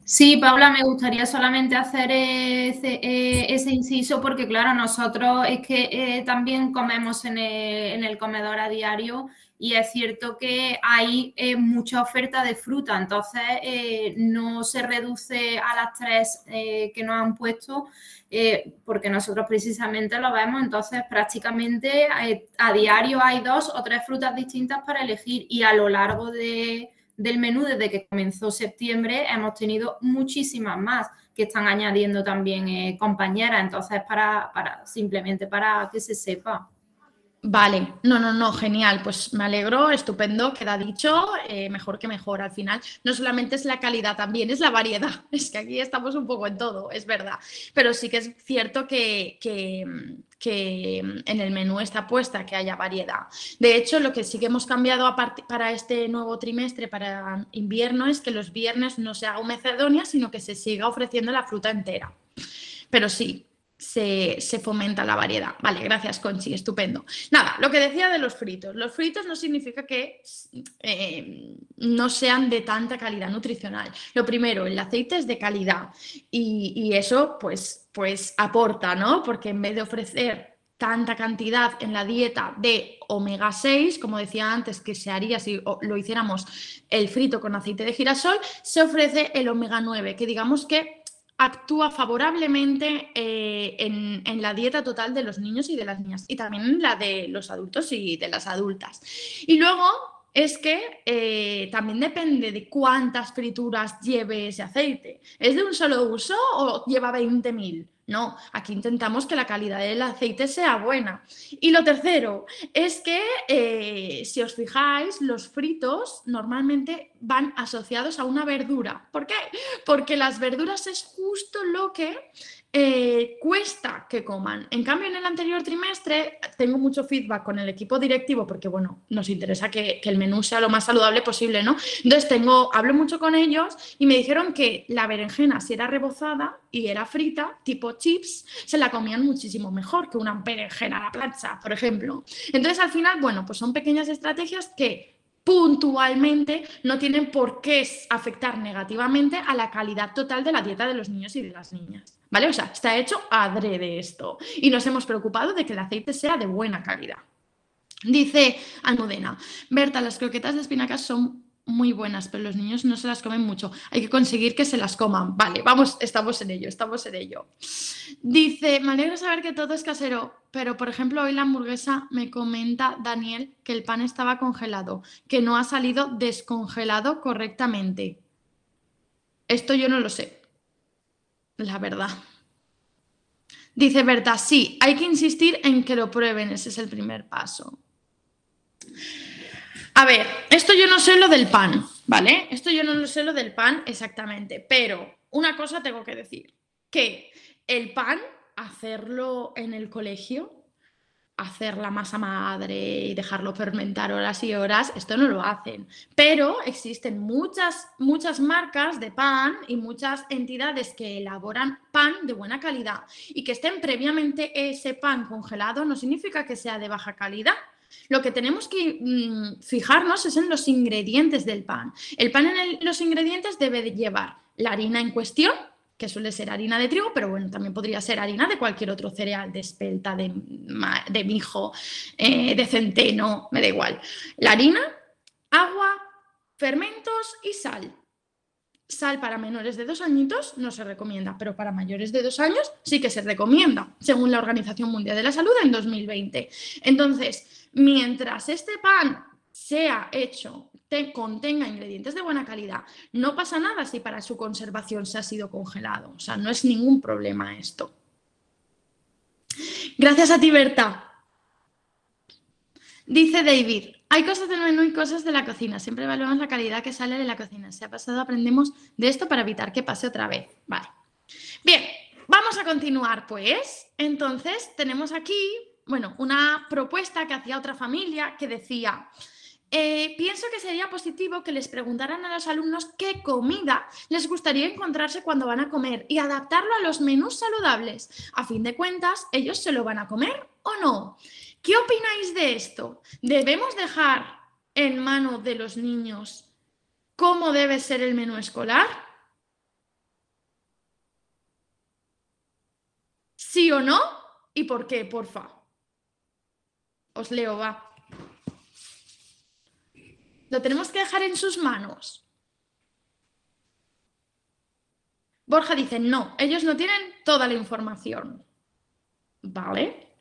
Sí, Paula, me gustaría solamente hacer ese inciso porque, claro, nosotros es que también comemos en el comedor a diario y es cierto que hay mucha oferta de fruta, entonces no se reduce a las tres que nos han puesto porque nosotros precisamente lo vemos, entonces prácticamente a diario hay 2 o 3 frutas distintas para elegir y a lo largo del menú desde que comenzó septiembre hemos tenido muchísimas más que están añadiendo también compañeras, entonces simplemente para que se sepa. Vale, no, genial, pues me alegro, estupendo, queda dicho, mejor que mejor al final. No solamente es la calidad, también es la variedad, es que aquí estamos un poco en todo, es verdad, pero sí que es cierto que en el menú está puesta que haya variedad. De hecho, lo que sí que hemos cambiado para este nuevo trimestre, para invierno, es que los viernes no se haga un Macedonia, sino que se siga ofreciendo la fruta entera. Pero sí, se fomenta la variedad. Vale, gracias, Conchi, estupendo. Nada, lo que decía de los fritos. Los fritos no significa que no sean de tanta calidad nutricional. Lo primero, el aceite es de calidad y eso pues aporta, ¿no? Porque en vez de ofrecer tanta cantidad en la dieta de omega 6, como decía antes, que se haría si lo hiciéramos el frito con aceite de girasol, se ofrece el omega 9, que digamos que actúa favorablemente en la dieta total de los niños y de las niñas y también en la de los adultos y de las adultas. Y luego es que también depende de cuántas frituras lleve ese aceite. ¿Es de un solo uso o lleva 20.000? No, aquí intentamos que la calidad del aceite sea buena. Y lo tercero es que, si os fijáis, los fritos normalmente van asociados a una verdura. ¿Por qué? Porque las verduras es justo lo que cuesta que coman. En cambio, en el anterior trimestre tengo mucho feedback con el equipo directivo porque, bueno, nos interesa que el menú sea lo más saludable posible, ¿no? Entonces hablo mucho con ellos y me dijeron que la berenjena, si era rebozada y era frita, tipo chips, se la comían muchísimo mejor que una berenjena a la plancha, por ejemplo. Entonces, al final, bueno, pues son pequeñas estrategias que puntualmente no tienen por qué afectar negativamente a la calidad total de la dieta de los niños y de las niñas, ¿vale? O sea, está hecho adrede esto y nos hemos preocupado de que el aceite sea de buena calidad. Dice Almudena, Berta, las croquetas de espinacas son muy buenas, pero los niños no se las comen mucho. Hay que conseguir que se las coman. Vale, vamos, estamos en ello, estamos en ello. Dice, me alegro saber que todo es casero, pero por ejemplo hoy la hamburguesa me comenta Daniel que el pan estaba congelado, que no ha salido descongelado correctamente. Esto yo no lo sé, la verdad. Dice Berta, sí, hay que insistir en que lo prueben, ese es el primer paso. A ver, esto yo no sé lo del pan, ¿vale? Esto yo no lo sé lo del pan exactamente, pero una cosa tengo que decir, que el pan, hacerlo en el colegio, hacer la masa madre y dejarlo fermentar horas y horas, esto no lo hacen. Pero existen muchas marcas de pan y muchas entidades que elaboran pan de buena calidad y que estén previamente ese pan congelado no significa que sea de baja calidad. Lo que tenemos que fijarnos es en los ingredientes del pan. El pan en los ingredientes debe de llevar la harina en cuestión, que suele ser harina de trigo, pero bueno, también podría ser harina de cualquier otro cereal, de espelta, de mijo, de centeno, me da igual. La harina, agua, fermentos y sal. Sal para menores de 2 añitos no se recomienda, pero para mayores de 2 años sí que se recomienda, según la Organización Mundial de la Salud en 2020. Entonces, mientras este pan sea hecho, contenga ingredientes de buena calidad, no pasa nada si para su conservación se ha sido congelado. O sea, no es ningún problema esto. Gracias a ti, Berta. Dice David, hay cosas del menú y cosas de la cocina. Siempre evaluamos la calidad que sale de la cocina. Si ha pasado, aprendemos de esto para evitar que pase otra vez. Vale. Bien, vamos a continuar, pues. Entonces, tenemos aquí, bueno, una propuesta que hacía otra familia que decía, pienso que sería positivo que les preguntaran a los alumnos qué comida les gustaría encontrarse cuando van a comer y adaptarlo a los menús saludables. A fin de cuentas, ¿ellos se lo van a comer o no? ¿Qué opináis de esto? ¿Debemos dejar en manos de los niños cómo debe ser el menú escolar? ¿Sí o no? ¿Y por qué, porfa? Os leo, va. Lo tenemos que dejar en sus manos. Borja dice, no, ellos no tienen toda la información. ¿Vale?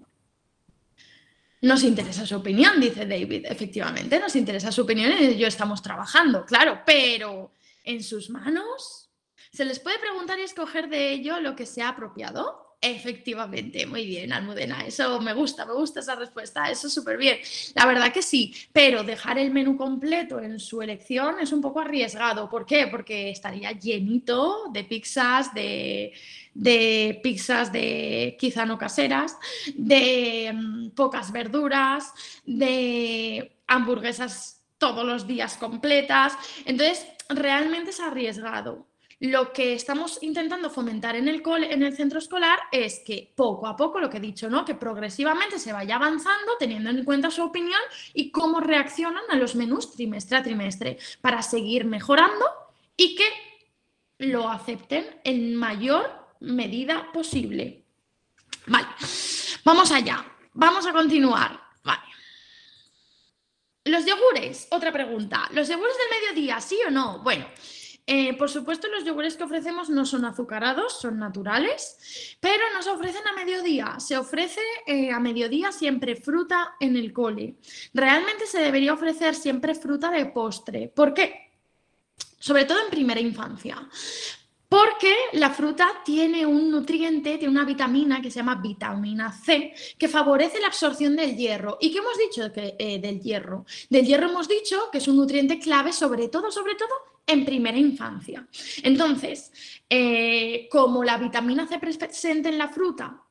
Nos interesa su opinión, dice David. Efectivamente, nos interesa su opinión y en ello estamos trabajando, claro, pero en sus manos se les puede preguntar y escoger de ello lo que sea apropiado. Efectivamente, muy bien, Almudena, eso me gusta esa respuesta, eso súper bien. La verdad que sí, pero dejar el menú completo en su elección es un poco arriesgado. ¿Por qué? Porque estaría llenito de pizzas, de quizá no caseras, de pocas verduras, de hamburguesas todos los días completas. Entonces, realmente es arriesgado. Lo que estamos intentando fomentar en el centro escolar es que poco a poco, lo que he dicho, ¿no? Que progresivamente se vaya avanzando teniendo en cuenta su opinión y cómo reaccionan a los menús trimestre a trimestre para seguir mejorando y que lo acepten en mayor medida posible. Vale, vamos allá, vamos a continuar. Vale. Los yogures, otra pregunta. ¿Los yogures del mediodía, sí o no? Bueno, por supuesto, los yogures que ofrecemos no son azucarados, son naturales, pero no se ofrecen a mediodía. Se ofrece a mediodía siempre fruta en el cole. Realmente se debería ofrecer siempre fruta de postre. ¿Por qué? Sobre todo en primera infancia. Porque la fruta tiene un nutriente, tiene una vitamina que se llama vitamina C, que favorece la absorción del hierro. ¿Y qué hemos dicho del hierro? Del hierro hemos dicho que es un nutriente clave, sobre todo en primera infancia. Entonces, como la vitamina C presente en la fruta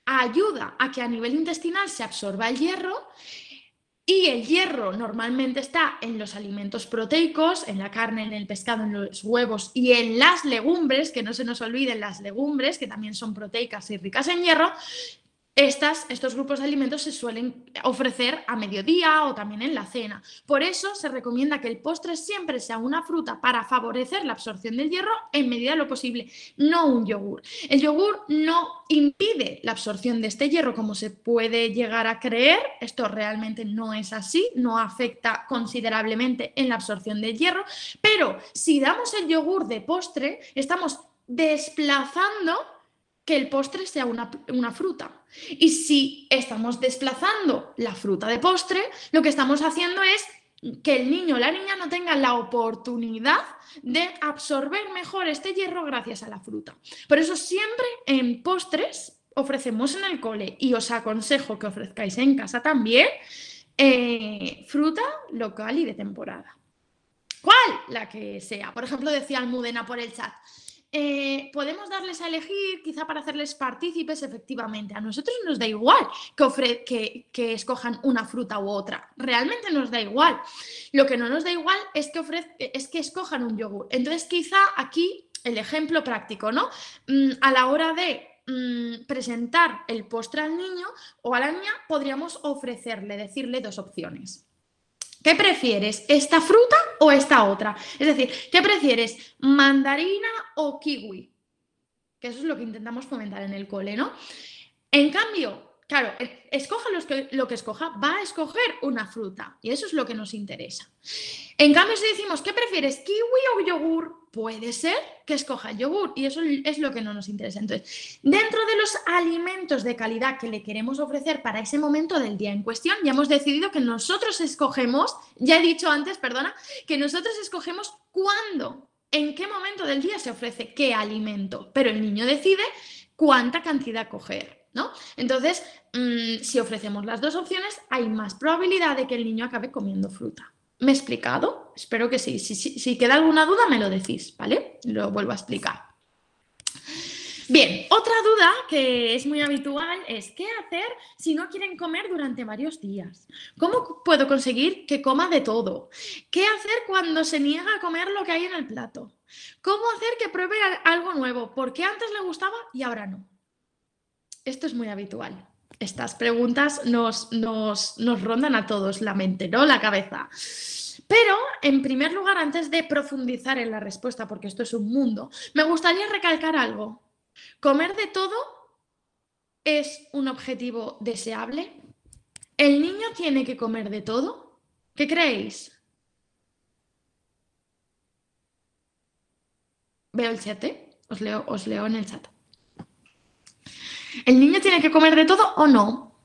ayuda a que a nivel intestinal se absorba el hierro, y el hierro normalmente está en los alimentos proteicos, en la carne, en el pescado, en los huevos y en las legumbres, que no se nos olviden las legumbres, que también son proteicas y ricas en hierro. Estos grupos de alimentos se suelen ofrecer a mediodía o también en la cena. Por eso se recomienda que el postre siempre sea una fruta para favorecer la absorción del hierro en medida de lo posible, no un yogur. El yogur no impide la absorción de este hierro como se puede llegar a creer. Esto realmente no es así, no afecta considerablemente en la absorción del hierro, pero si damos el yogur de postre, estamos desplazando que el postre sea una fruta. Y si estamos desplazando la fruta de postre, lo que estamos haciendo es que el niño o la niña no tenga la oportunidad de absorber mejor este hierro gracias a la fruta. Por eso siempre en postres ofrecemos en el cole, y os aconsejo que ofrezcáis en casa también, fruta local y de temporada. ¿Cuál? La que sea. Por ejemplo, decía Almudena por el chat, podemos darles a elegir, quizá para hacerles partícipes. Efectivamente, a nosotros nos da igual que escojan una fruta u otra, realmente nos da igual. Lo que no nos da igual es que escojan un yogur. Entonces, quizá aquí el ejemplo práctico, ¿no? A la hora de presentar el postre al niño o a la niña, podríamos decirle dos opciones. ¿Qué prefieres? ¿Esta fruta o esta otra? Es decir, ¿qué prefieres? ¿Mandarina o kiwi? Que eso es lo que intentamos fomentar en el cole, ¿no? En cambio, claro, escoja lo que escoja, va a escoger una fruta, y eso es lo que nos interesa. En cambio, si decimos, ¿qué prefieres? ¿Kiwi o yogur? Puede ser que escoja el yogur, y eso es lo que no nos interesa. Entonces, dentro de los alimentos de calidad que le queremos ofrecer para ese momento del día en cuestión, ya hemos decidido que nosotros escogemos, ya he dicho antes, perdona, que nosotros escogemos cuándo, en qué momento del día se ofrece qué alimento, pero el niño decide cuánta cantidad coger, ¿no? Entonces, si ofrecemos las dos opciones, hay más probabilidad de que el niño acabe comiendo fruta. ¿Me he explicado? Espero que sí. Si queda alguna duda, me lo decís, ¿vale? Lo vuelvo a explicar. Bien, otra duda que es muy habitual es ¿qué hacer si no quieren comer durante varios días? ¿Cómo puedo conseguir que coma de todo? ¿Qué hacer cuando se niega a comer lo que hay en el plato? ¿Cómo hacer que pruebe algo nuevo? ¿Por qué antes le gustaba y ahora no? Esto es muy habitual. Estas preguntas nos rondan a todos la mente, ¿no? La cabeza. Pero, en primer lugar, antes de profundizar en la respuesta, porque esto es un mundo, me gustaría recalcar algo. Comer de todo es un objetivo deseable? ¿El niño tiene que comer de todo? ¿Qué creéis? Veo el chat, ¿eh? Os leo en el chat. ¿El niño tiene que comer de todo o no?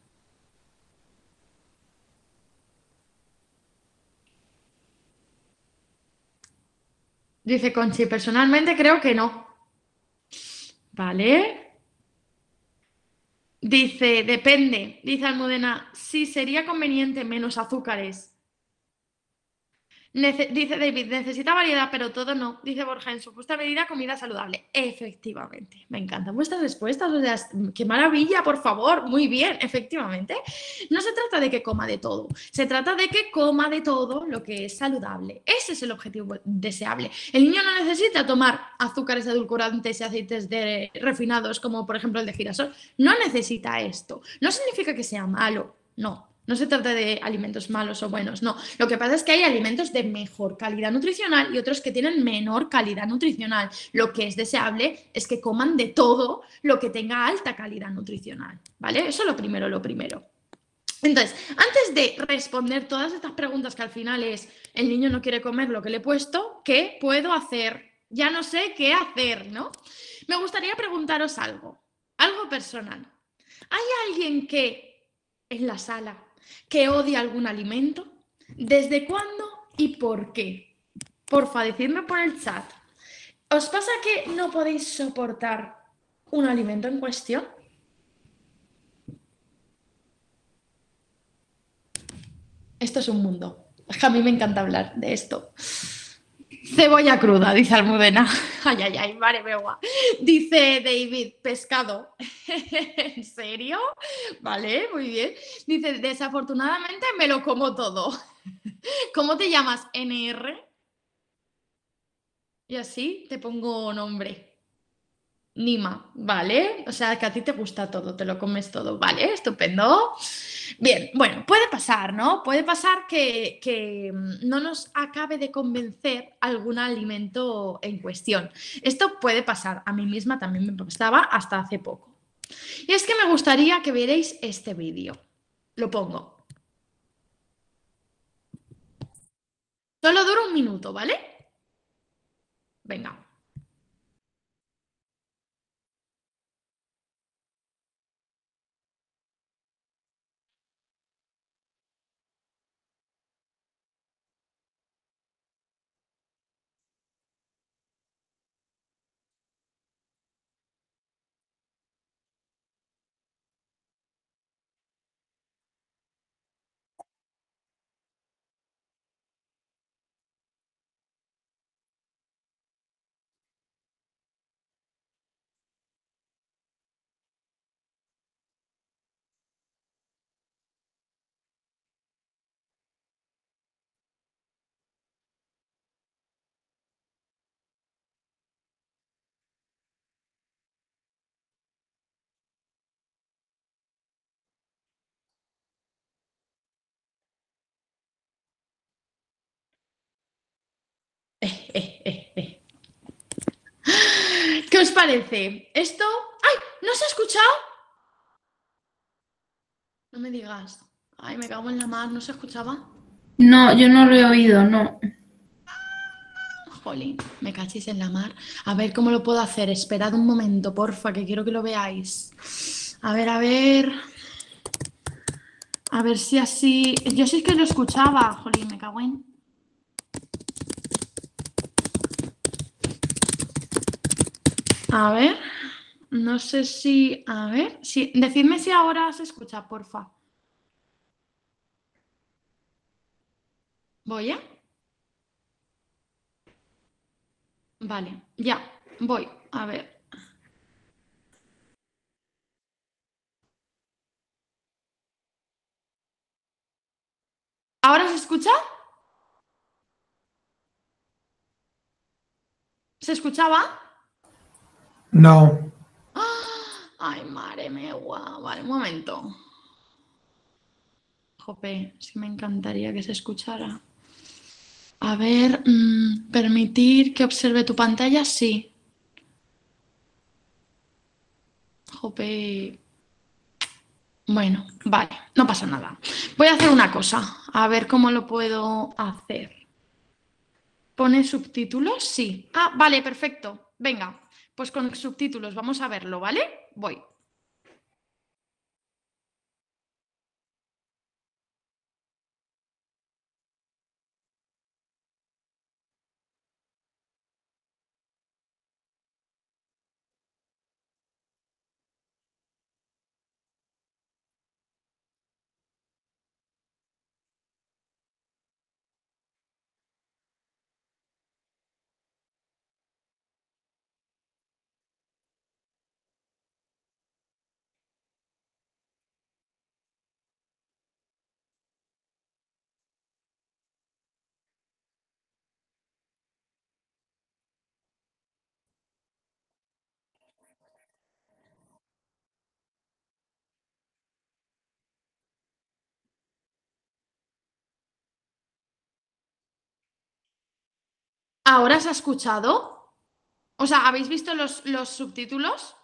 Dice Conchi, personalmente creo que no. ¿Vale? Dice, depende. Dice Almudena, sí sería conveniente menos azúcares. Dice David, necesita variedad, pero todo no. Dice Borja, en su justa medida, comida saludable. Efectivamente. Me encantan vuestras respuestas. O sea, qué maravilla, por favor. Muy bien, efectivamente. No se trata de que coma de todo. Se trata de que coma de todo lo que es saludable. Ese es el objetivo deseable. El niño no necesita tomar azúcares edulcorantes y aceites refinados, como por ejemplo el de girasol. No necesita esto. No significa que sea malo. No. No se trata de alimentos malos o buenos, no. Lo que pasa es que hay alimentos de mejor calidad nutricional y otros que tienen menor calidad nutricional. Lo que es deseable es que coman de todo lo que tenga alta calidad nutricional, ¿vale? Eso es lo primero, lo primero. Entonces, antes de responder todas estas preguntas que al final es el niño no quiere comer lo que le he puesto, ¿qué puedo hacer? Ya no sé qué hacer, ¿no? Me gustaría preguntaros algo personal. ¿Hay alguien que en la sala que odia algún alimento? ¿Desde cuándo y por qué? Porfa, decidme por el chat. ¿Os pasa que no podéis soportar un alimento en cuestión? Esto es un mundo. A mí me encanta hablar de esto. Cebolla cruda, dice Almudena. Ay, ay, ay, vale, megua. Dice David, pescado. ¿En serio? Vale, muy bien. Dice, desafortunadamente me lo como todo. ¿Cómo te llamas? NR. Y así te pongo nombre. Nima, ¿vale? O sea, que a ti te gusta todo, te lo comes todo, ¿vale? Estupendo. Bien, bueno, puede pasar, ¿no? Puede pasar que no nos acabe de convencer algún alimento en cuestión. Esto puede pasar, a mí misma también me pasaba hasta hace poco. Y es que me gustaría que vierais este vídeo. Lo pongo. Solo dura un minuto, ¿vale? Venga. ¿Qué os parece? Esto... ¡Ay! ¿No se ha escuchado? No me digas. Ay, me cago en la mar, ¿no se escuchaba? No, yo no lo he oído, no. Jolín, me cachis en la mar. A ver cómo lo puedo hacer. Esperad un momento, porfa, que quiero que lo veáis. A ver, a ver. A ver si así... Yo sí que lo escuchaba. Jolín, me cago en... A ver. No sé si... A ver. Si... Decidme si ahora se escucha, porfa. ¿Voy, Vale, ya. Voy. A ver. ¿Ahora se escucha? ¿Se escuchaba? No. Ay, madre mía, guau. Vale, un momento. Jope, sí me encantaría que se escuchara. A ver, permitir que observe tu pantalla, sí. Jope. Bueno, vale, no pasa nada. Voy a hacer una cosa, a ver cómo lo puedo hacer. ¿Pone subtítulos? Sí. Ah, vale, perfecto. Venga, pues con subtítulos vamos a verlo, ¿vale? Voy. ¿Ahora se ha escuchado? O sea, ¿habéis visto los subtítulos?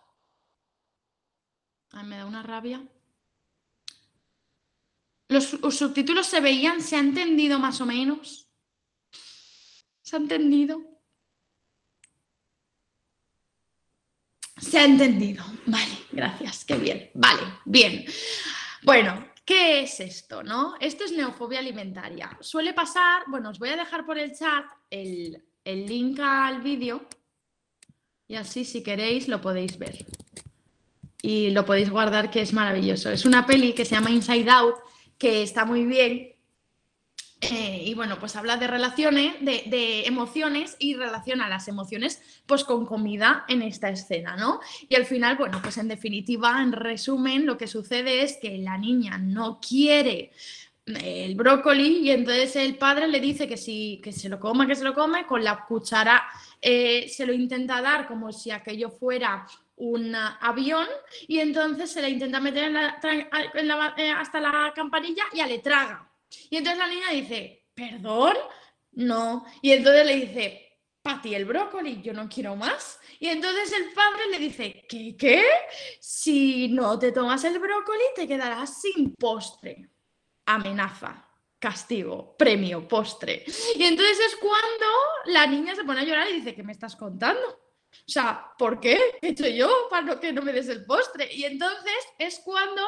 Ay, me da una rabia. Los subtítulos se veían, ¿se ha entendido más o menos? ¿Se ha entendido? Se ha entendido. Vale, gracias, qué bien. Vale, bien. Bueno, ¿qué es esto, no? Esto es neofobia alimentaria. Suele pasar, bueno, os voy a dejar por el chat el link al vídeo y así si queréis lo podéis ver. Y lo podéis guardar, que es maravilloso. Es una peli que se llama Inside Out, que está muy bien. Y bueno, pues habla de relaciones, de emociones y relaciona las emociones pues con comida en esta escena, ¿no? Y al final, bueno, pues en definitiva, en resumen, lo que sucede es que la niña no quiere el brócoli y entonces el padre le dice que se lo coma, con la cuchara se lo intenta dar como si aquello fuera un avión y entonces se la intenta meter hasta la campanilla y ya le traga. Y entonces la niña dice, ¿perdón? No. Y entonces le dice, Pati, el brócoli, yo no quiero más. Y entonces el padre le dice, ¿qué? Si no te tomas el brócoli, te quedarás sin postre. Amenaza, castigo, premio, postre. Y entonces es cuando la niña se pone a llorar y dice, ¿qué me estás contando? O sea, ¿por qué? ¿Qué he hecho yo para que no me des el postre? Y entonces es cuando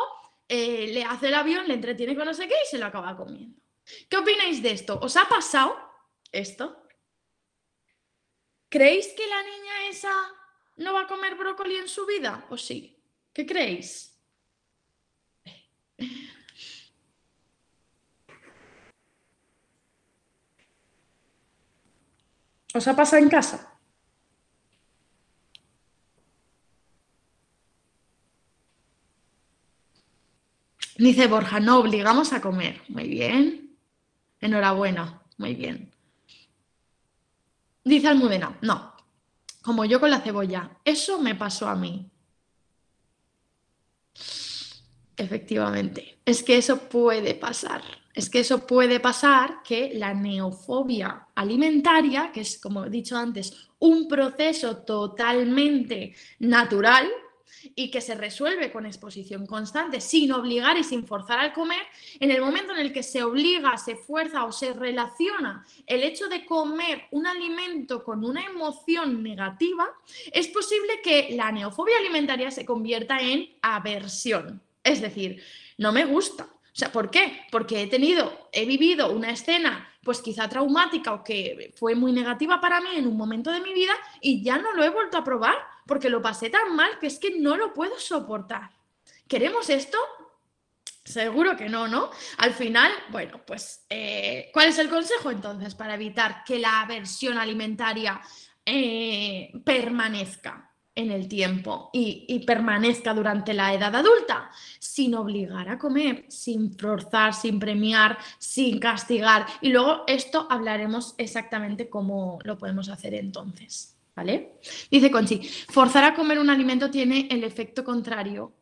le hace el avión, le entretiene con no sé qué y se lo acaba comiendo. ¿Qué opináis de esto? ¿Os ha pasado esto? ¿Creéis que la niña esa no va a comer brócoli en su vida? ¿O sí? ¿Qué creéis? ¿Os ha pasado en casa? Dice Borja, no obligamos a comer. Muy bien. Enhorabuena. Muy bien. Dice Almudena, no. Como yo con la cebolla. Eso me pasó a mí. Efectivamente. Es que eso puede pasar. Es que eso puede pasar que la neofobia alimentaria, que es, como he dicho antes, un proceso totalmente natural, y que se resuelve con exposición constante, sin obligar y sin forzar al comer, en el momento en el que se obliga, se fuerza o se relaciona el hecho de comer un alimento con una emoción negativa, es posible que la neofobia alimentaria se convierta en aversión. Es decir, no me gusta. O sea, ¿por qué? Porque he vivido una escena pues quizá traumática o que fue muy negativa para mí en un momento de mi vida y ya no lo he vuelto a probar porque lo pasé tan mal que es que no lo puedo soportar. ¿Queremos esto? Seguro que no, ¿no? Al final, bueno, pues, ¿cuál es el consejo entonces para evitar que la aversión alimentaria permanezca en el tiempo y permanezca durante la edad adulta? Sin obligar a comer, sin forzar, sin premiar, sin castigar. Y luego esto hablaremos exactamente cómo lo podemos hacer entonces, ¿vale? Dice Conchi, forzar a comer un alimento tiene el efecto contrario.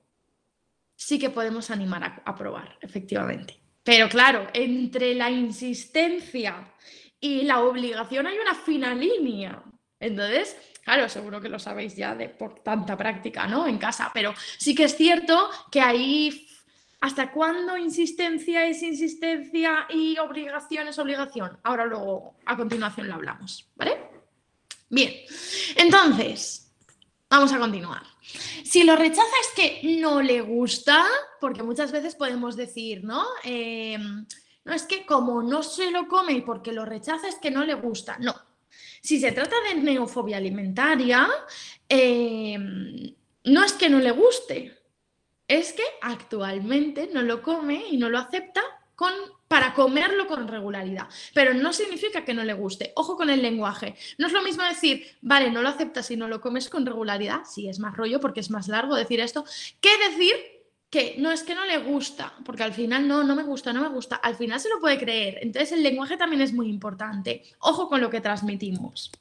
Sí que podemos animar a probar, efectivamente. Pero claro, entre la insistencia y la obligación hay una fina línea. Entonces, claro, seguro que lo sabéis ya por tanta práctica, ¿no? En casa, pero sí que es cierto que ahí ¿Hasta cuándo insistencia es insistencia y obligación es obligación? Ahora luego, a continuación lo hablamos, ¿vale? Bien, entonces, vamos a continuar. Si lo rechaza es que no le gusta, porque muchas veces podemos decir, ¿no? No es que como no se lo come y porque lo rechaza es que no le gusta. No. Si se trata de neofobia alimentaria, no es que no le guste, es que actualmente no lo come y no lo acepta para comerlo con regularidad. Pero no significa que no le guste. Ojo con el lenguaje. No es lo mismo decir, vale, no lo aceptas y no lo comes con regularidad, sí, es más rollo porque es más largo decir esto, que decir que no es que no le gusta, porque al final no me gusta, no me gusta. Al final se lo puede creer. Entonces el lenguaje también es muy importante. Ojo con lo que transmitimos.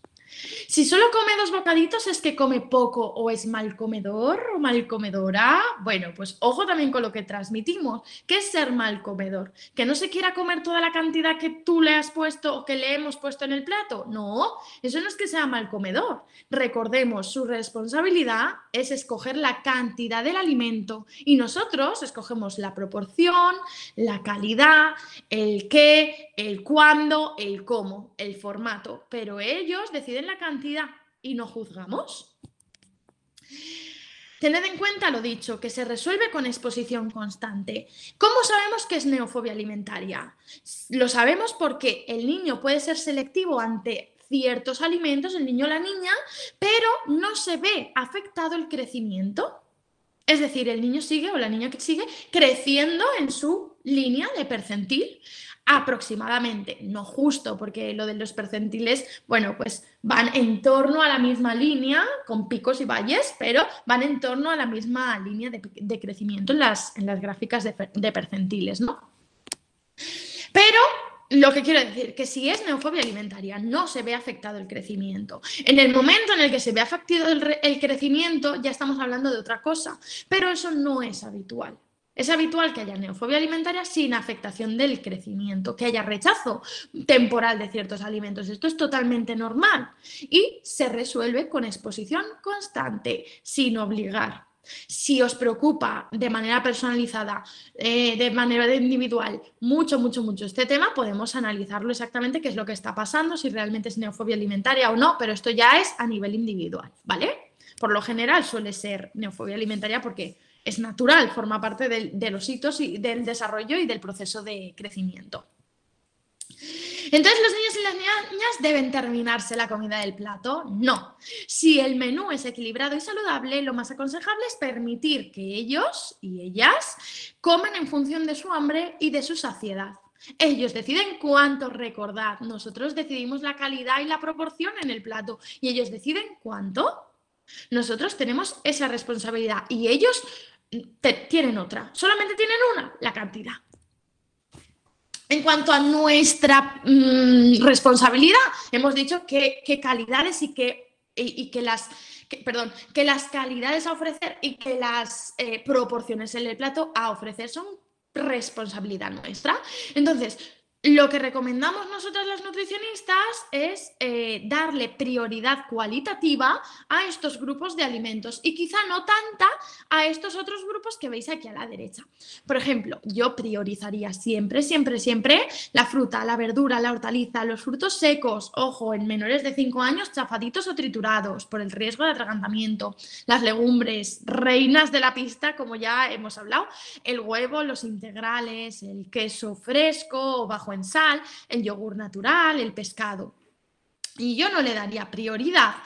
Si solo come 2 bocaditos, ¿es que come poco o es mal comedor o mal comedora? Bueno, pues ojo también con lo que transmitimos. ¿Qué es ser mal comedor? ¿Que no se quiera comer toda la cantidad que tú le has puesto o que le hemos puesto en el plato? No, eso no es que sea mal comedor. Recordemos, su responsabilidad es escoger la cantidad del alimento y nosotros escogemos la proporción, la calidad, el qué, el cuándo, el cómo, el formato, pero ellos deciden la cantidad y no juzgamos. Tened en cuenta lo dicho, que se resuelve con exposición constante. ¿Cómo sabemos que es neofobia alimentaria? Lo sabemos porque el niño puede ser selectivo ante ciertos alimentos, el niño o la niña, pero no se ve afectado el crecimiento. Es decir, el niño sigue o la niña que sigue creciendo en su línea de percentil aproximadamente, no justo, porque lo de los percentiles, bueno, pues van en torno a la misma línea, con picos y valles, pero van en torno a la misma línea de crecimiento en las gráficas de percentiles, ¿no? Pero lo que quiero decir, que si es neofobia alimentaria, no se ve afectado el crecimiento. En el momento en el que se ve afectado el crecimiento, ya estamos hablando de otra cosa, pero eso no es habitual. Es habitual que haya neofobia alimentaria sin afectación del crecimiento, que haya rechazo temporal de ciertos alimentos. Esto es totalmente normal y se resuelve con exposición constante, sin obligar. Si os preocupa de manera personalizada, de manera individual, mucho este tema, podemos analizarlo exactamente qué es lo que está pasando, si realmente es neofobia alimentaria o no, pero esto ya es a nivel individual, ¿vale? Por lo general suele ser neofobia alimentaria porque es natural, forma parte de los hitos y del desarrollo y del proceso de crecimiento. Entonces, ¿los niños y las niñas deben terminarse la comida del plato? No. Si el menú es equilibrado y saludable, lo más aconsejable es permitir que ellos y ellas coman en función de su hambre y de su saciedad. Ellos deciden cuánto, recordad, nosotros decidimos la calidad y la proporción en el plato y ellos deciden cuánto. Nosotros tenemos esa responsabilidad y ellos tienen otra, solamente tienen una, la cantidad. En cuanto a nuestra responsabilidad, hemos dicho qué calidades que las calidades a ofrecer y que las proporciones en el plato a ofrecer son responsabilidad nuestra. Entonces, lo que recomendamos nosotros los nutricionistas es darle prioridad cualitativa a estos grupos de alimentos y quizá no tanta a estos otros grupos que veis aquí a la derecha. Por ejemplo, yo priorizaría siempre la fruta, la verdura, la hortaliza, los frutos secos, ojo, en menores de 5 años chafaditos o triturados por el riesgo de atragantamiento, las legumbres, reinas de la pista, como ya hemos hablado, el huevo, los integrales, el queso fresco o bajo en sal, el yogur natural, el pescado. Y yo no le daría prioridad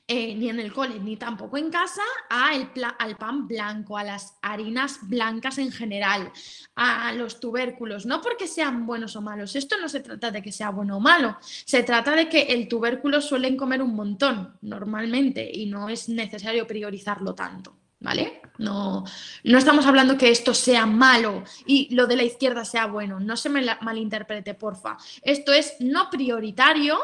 ni en el cole ni tampoco en casa al pan blanco, a las harinas blancas en general, a los tubérculos, no porque sean buenos o malos. Esto no se trata de que sea bueno o malo, se trata de que el tubérculo suelen comer un montón normalmente y no es necesario priorizarlo tanto. ¿Vale? No estamos hablando que esto sea malo y lo de la izquierda sea bueno. No se me malinterprete, porfa. Esto es no prioritario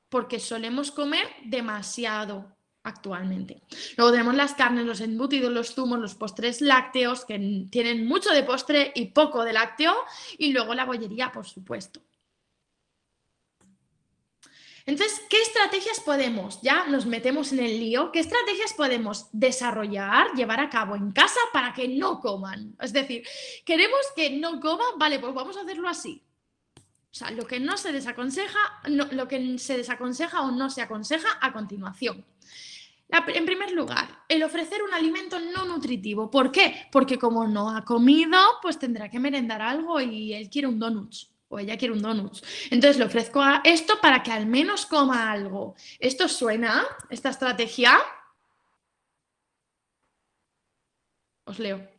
porque solemos comer demasiado actualmente. Luego tenemos las carnes, los embutidos, los zumos, los postres lácteos, que tienen mucho de postre y poco de lácteo, y luego la bollería, por supuesto. Entonces, ¿qué estrategias podemos? Ya nos metemos en el lío. ¿Qué estrategias podemos desarrollar, llevar a cabo en casa para que no coman? Es decir, queremos que no coman, vale, pues vamos a hacerlo así. O sea, lo que no se desaconseja, lo que se desaconseja o no se aconseja a continuación. En primer lugar, el ofrecer un alimento no nutritivo. ¿Por qué? Porque como no ha comido, pues tendrá que merendar algo y él quiere un donut o ella quiere un donut. Entonces le ofrezco esto para que al menos coma algo. ¿Esto suena? ¿Esta estrategia? Os leo.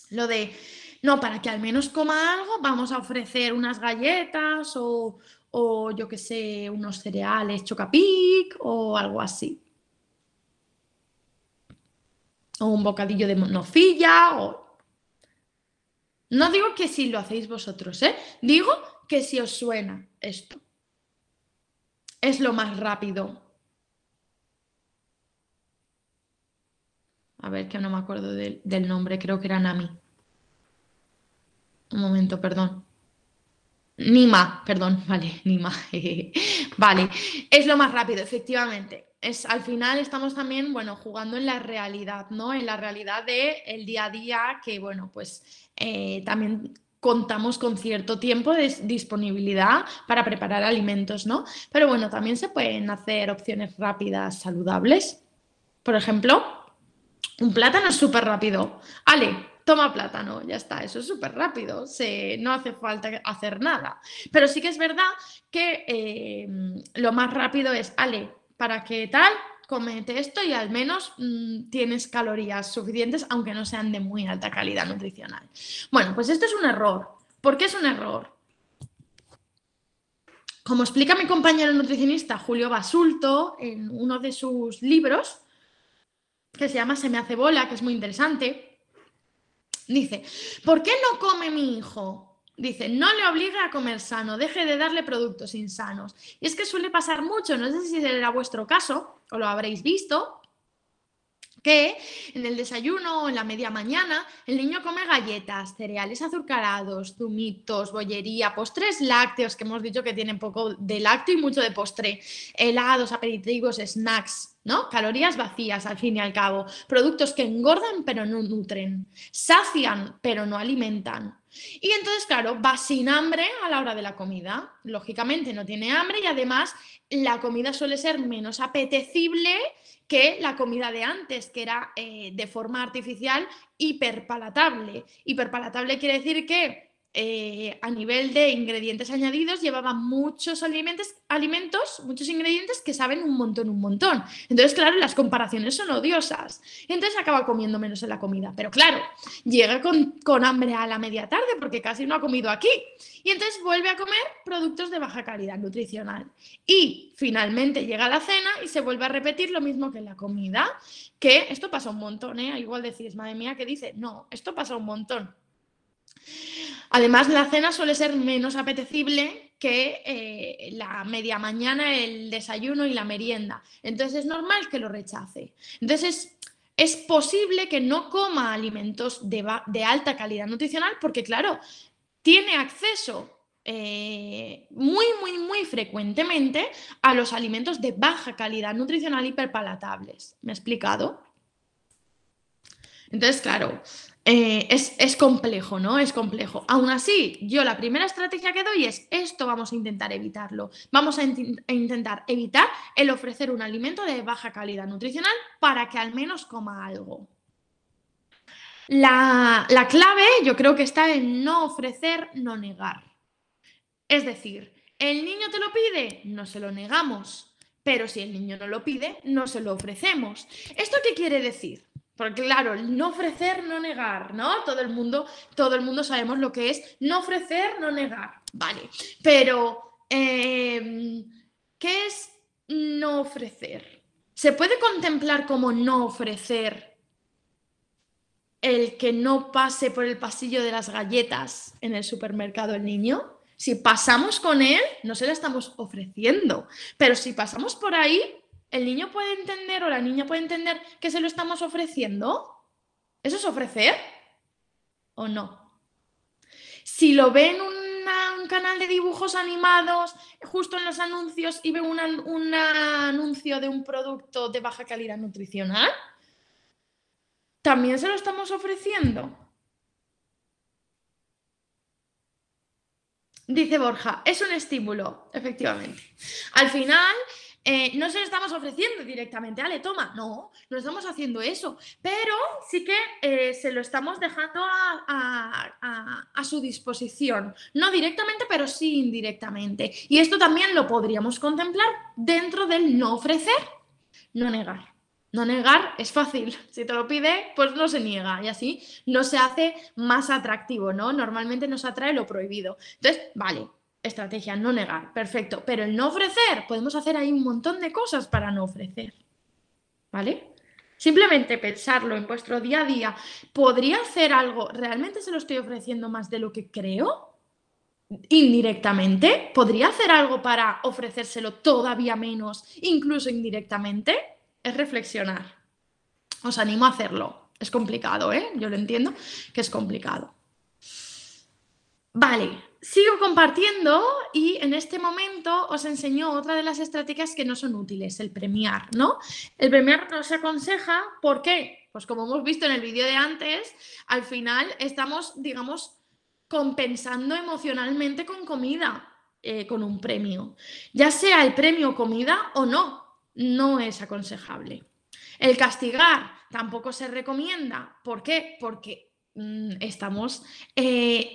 Lo de, no, para que al menos coma algo, vamos a ofrecer unas galletas o yo qué sé, unos cereales Chocapic o algo así. O un bocadillo de nocilla o... No digo que si lo hacéis vosotros, ¿eh? Digo que si os suena esto. Es lo más rápido. A ver, que no me acuerdo del nombre, creo que era Nami. Un momento, perdón. Nima, perdón, vale, Nima. Vale, es lo más rápido, efectivamente. Al final estamos también, bueno, jugando en la realidad, ¿no? En la realidad del día a día, que, bueno, pues también contamos con cierto tiempo de disponibilidad para preparar alimentos, ¿no? Pero bueno, también se pueden hacer opciones rápidas, saludables. Por ejemplo, un plátano es súper rápido. Ale, toma plátano, ya está, eso es súper rápido, no hace falta hacer nada. Pero sí que es verdad que lo más rápido es, Ale, para que tal, cómete esto y al menos tienes calorías suficientes, aunque no sean de muy alta calidad nutricional. Bueno, pues esto es un error. ¿Por qué es un error? Como explica mi compañero nutricionista Julio Basulto en uno de sus libros, que se llama Se me hace bola, que es muy interesante, dice, ¿por qué no come mi hijo? Dice, no le obligue a comer sano, deje de darle productos insanos. Y es que suele pasar mucho, no sé si será vuestro caso, o lo habréis visto, que en el desayuno o en la media mañana el niño come galletas, cereales azucarados, zumitos, bollería, postres lácteos, que hemos dicho que tienen poco de lácteo y mucho de postre, helados, aperitivos, snacks, ¿no? Calorías vacías, al fin y al cabo. Productos que engordan pero no nutren, sacian pero no alimentan. Y entonces, claro, va sin hambre a la hora de la comida. Lógicamente no tiene hambre y además la comida suele ser menos apetecible que la comida de antes, que era de forma artificial hiperpalatable. Hiperpalatable quiere decir que a nivel de ingredientes añadidos llevaba muchos alimentos, muchos ingredientes que saben un montón. Entonces, claro, las comparaciones son odiosas. Entonces acaba comiendo menos en la comida. Pero claro, llega con hambre a la media tarde porque casi no ha comido aquí. Y entonces vuelve a comer productos de baja calidad nutricional. Y finalmente llega la cena y se vuelve a repetir lo mismo que en la comida. Que esto pasa un montón, ¿eh? Igual decís, madre mía, ¿qué dice? No, esto pasa un montón. Además, la cena suele ser menos apetecible que la media mañana, el desayuno y la merienda. Entonces es normal que lo rechace. Entonces es posible que no coma alimentos de alta calidad nutricional porque, claro, tiene acceso muy frecuentemente a los alimentos de baja calidad nutricional hiperpalatables. ¿Me he explicado? Entonces, claro, es complejo, ¿no? Es complejo. Aún así, yo la primera estrategia que doy es esto vamos a intentar evitarlo. Vamos a intentar evitar el ofrecer un alimento de baja calidad nutricional para que al menos coma algo. La clave yo creo que está en no ofrecer, no negar. Es decir, ¿el niño te lo pide? No se lo negamos. Pero si el niño no lo pide, no se lo ofrecemos. ¿Esto qué quiere decir? Porque claro, no ofrecer, no negar, ¿no? Todo el mundo sabemos lo que es no ofrecer, no negar. Vale, pero ¿qué es no ofrecer? ¿Se puede contemplar como no ofrecer el que no pase por el pasillo de las galletas en el supermercado el niño? Si pasamos con él, no se la estamos ofreciendo, pero si pasamos por ahí, ¿el niño puede entender o la niña puede entender que se lo estamos ofreciendo? ¿Eso es ofrecer o no? Si lo ve en un un canal de dibujos animados justo en los anuncios y veo un anuncio de un producto de baja calidad nutricional? ¿También se lo estamos ofreciendo? Dice Borja, es un estímulo, efectivamente. Al final, no se lo estamos ofreciendo directamente, Ale, toma, no estamos haciendo eso, pero sí que se lo estamos dejando a su disposición, no directamente, pero sí indirectamente. Y esto también lo podríamos contemplar dentro del no ofrecer, no negar. No negar es fácil, si te lo pide, pues no se niega y así no se hace más atractivo, ¿no? Normalmente nos atrae lo prohibido. Entonces, vale, estrategia, no negar, perfecto, pero el no ofrecer, podemos hacer ahí un montón de cosas para no ofrecer, ¿vale? Simplemente pensarlo en vuestro día a día, ¿podría hacer algo? ¿Realmente se lo estoy ofreciendo más de lo que creo? Indirectamente, ¿podría hacer algo para ofrecérselo todavía menos, incluso indirectamente? Es reflexionar. Os animo a hacerlo. Es complicado, ¿eh? Yo lo entiendo que es complicado. Vale, sigo compartiendo y en este momento os enseño otra de las estrategias que no son útiles, el premiar, ¿no? El premiar no se aconseja, ¿por qué? Pues como hemos visto en el vídeo de antes, al final estamos, digamos, compensando emocionalmente con comida, con un premio. Ya sea el premio comida o no, no es aconsejable. El castigar tampoco se recomienda. ¿Por qué? Porque estamos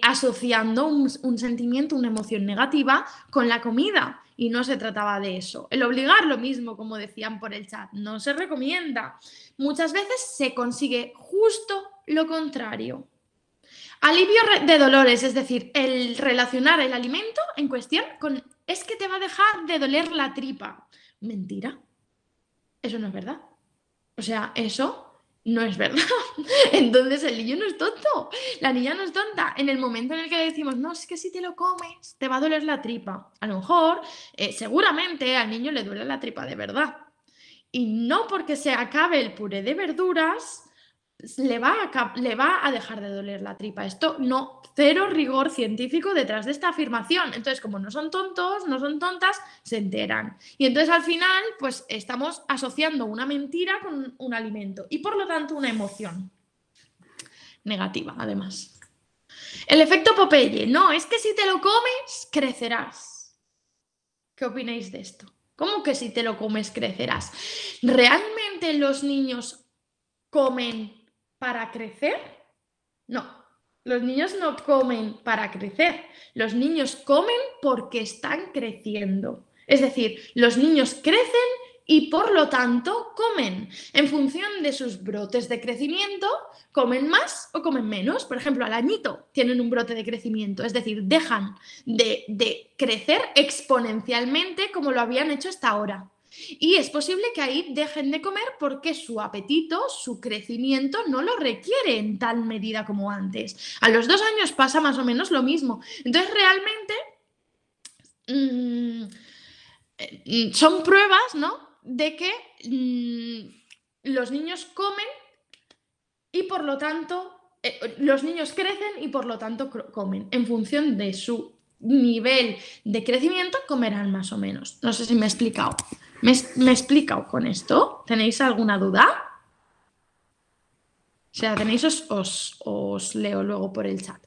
asociando un sentimiento, una emoción negativa con la comida y no se trataba de eso. El obligar, lo mismo, como decían por el chat, no se recomienda. Muchas veces se consigue justo lo contrario. Alivio de dolores, es decir, el relacionar el alimento en cuestión con es que te va a dejar de doler la tripa. Mentira. Eso no es verdad. O sea, eso no es verdad. Entonces el niño no es tonto, la niña no es tonta. En el momento en el que le decimos, no, es que si te lo comes te va a doler la tripa. A lo mejor, seguramente al niño le duele la tripa de verdad. Y no porque se acabe el puré de verduras le va a dejar de doler la tripa. Esto no, cero rigor científico detrás de esta afirmación. Entonces, como no son tontos, no son tontas, se enteran. Y entonces al final, pues estamos asociando una mentira con un alimento y por lo tanto una emoción negativa, además. El efecto Popeye. No, es que si te lo comes, crecerás. ¿Qué opináis de esto? ¿Cómo que si te lo comes, crecerás? ¿Realmente los niños comen para crecer? No, los niños no comen para crecer, los niños comen porque están creciendo. Es decir, los niños crecen y por lo tanto comen. En función de sus brotes de crecimiento, comen más o comen menos. Por ejemplo, al añito tienen un brote de crecimiento, es decir, dejan de crecer exponencialmente como lo habían hecho hasta ahora. Y es posible que ahí dejen de comer porque su apetito, su crecimiento no lo requiere en tal medida como antes. A los 2 años pasa más o menos lo mismo. Entonces realmente son pruebas, ¿no?, de que los niños comen y por lo tanto los niños crecen y por lo tanto comen. En función de su nivel de crecimiento comerán más o menos. No sé si me he explicado. ¿Me he explicado con esto? ¿Tenéis alguna duda? Si la tenéis, os leo luego por el chat.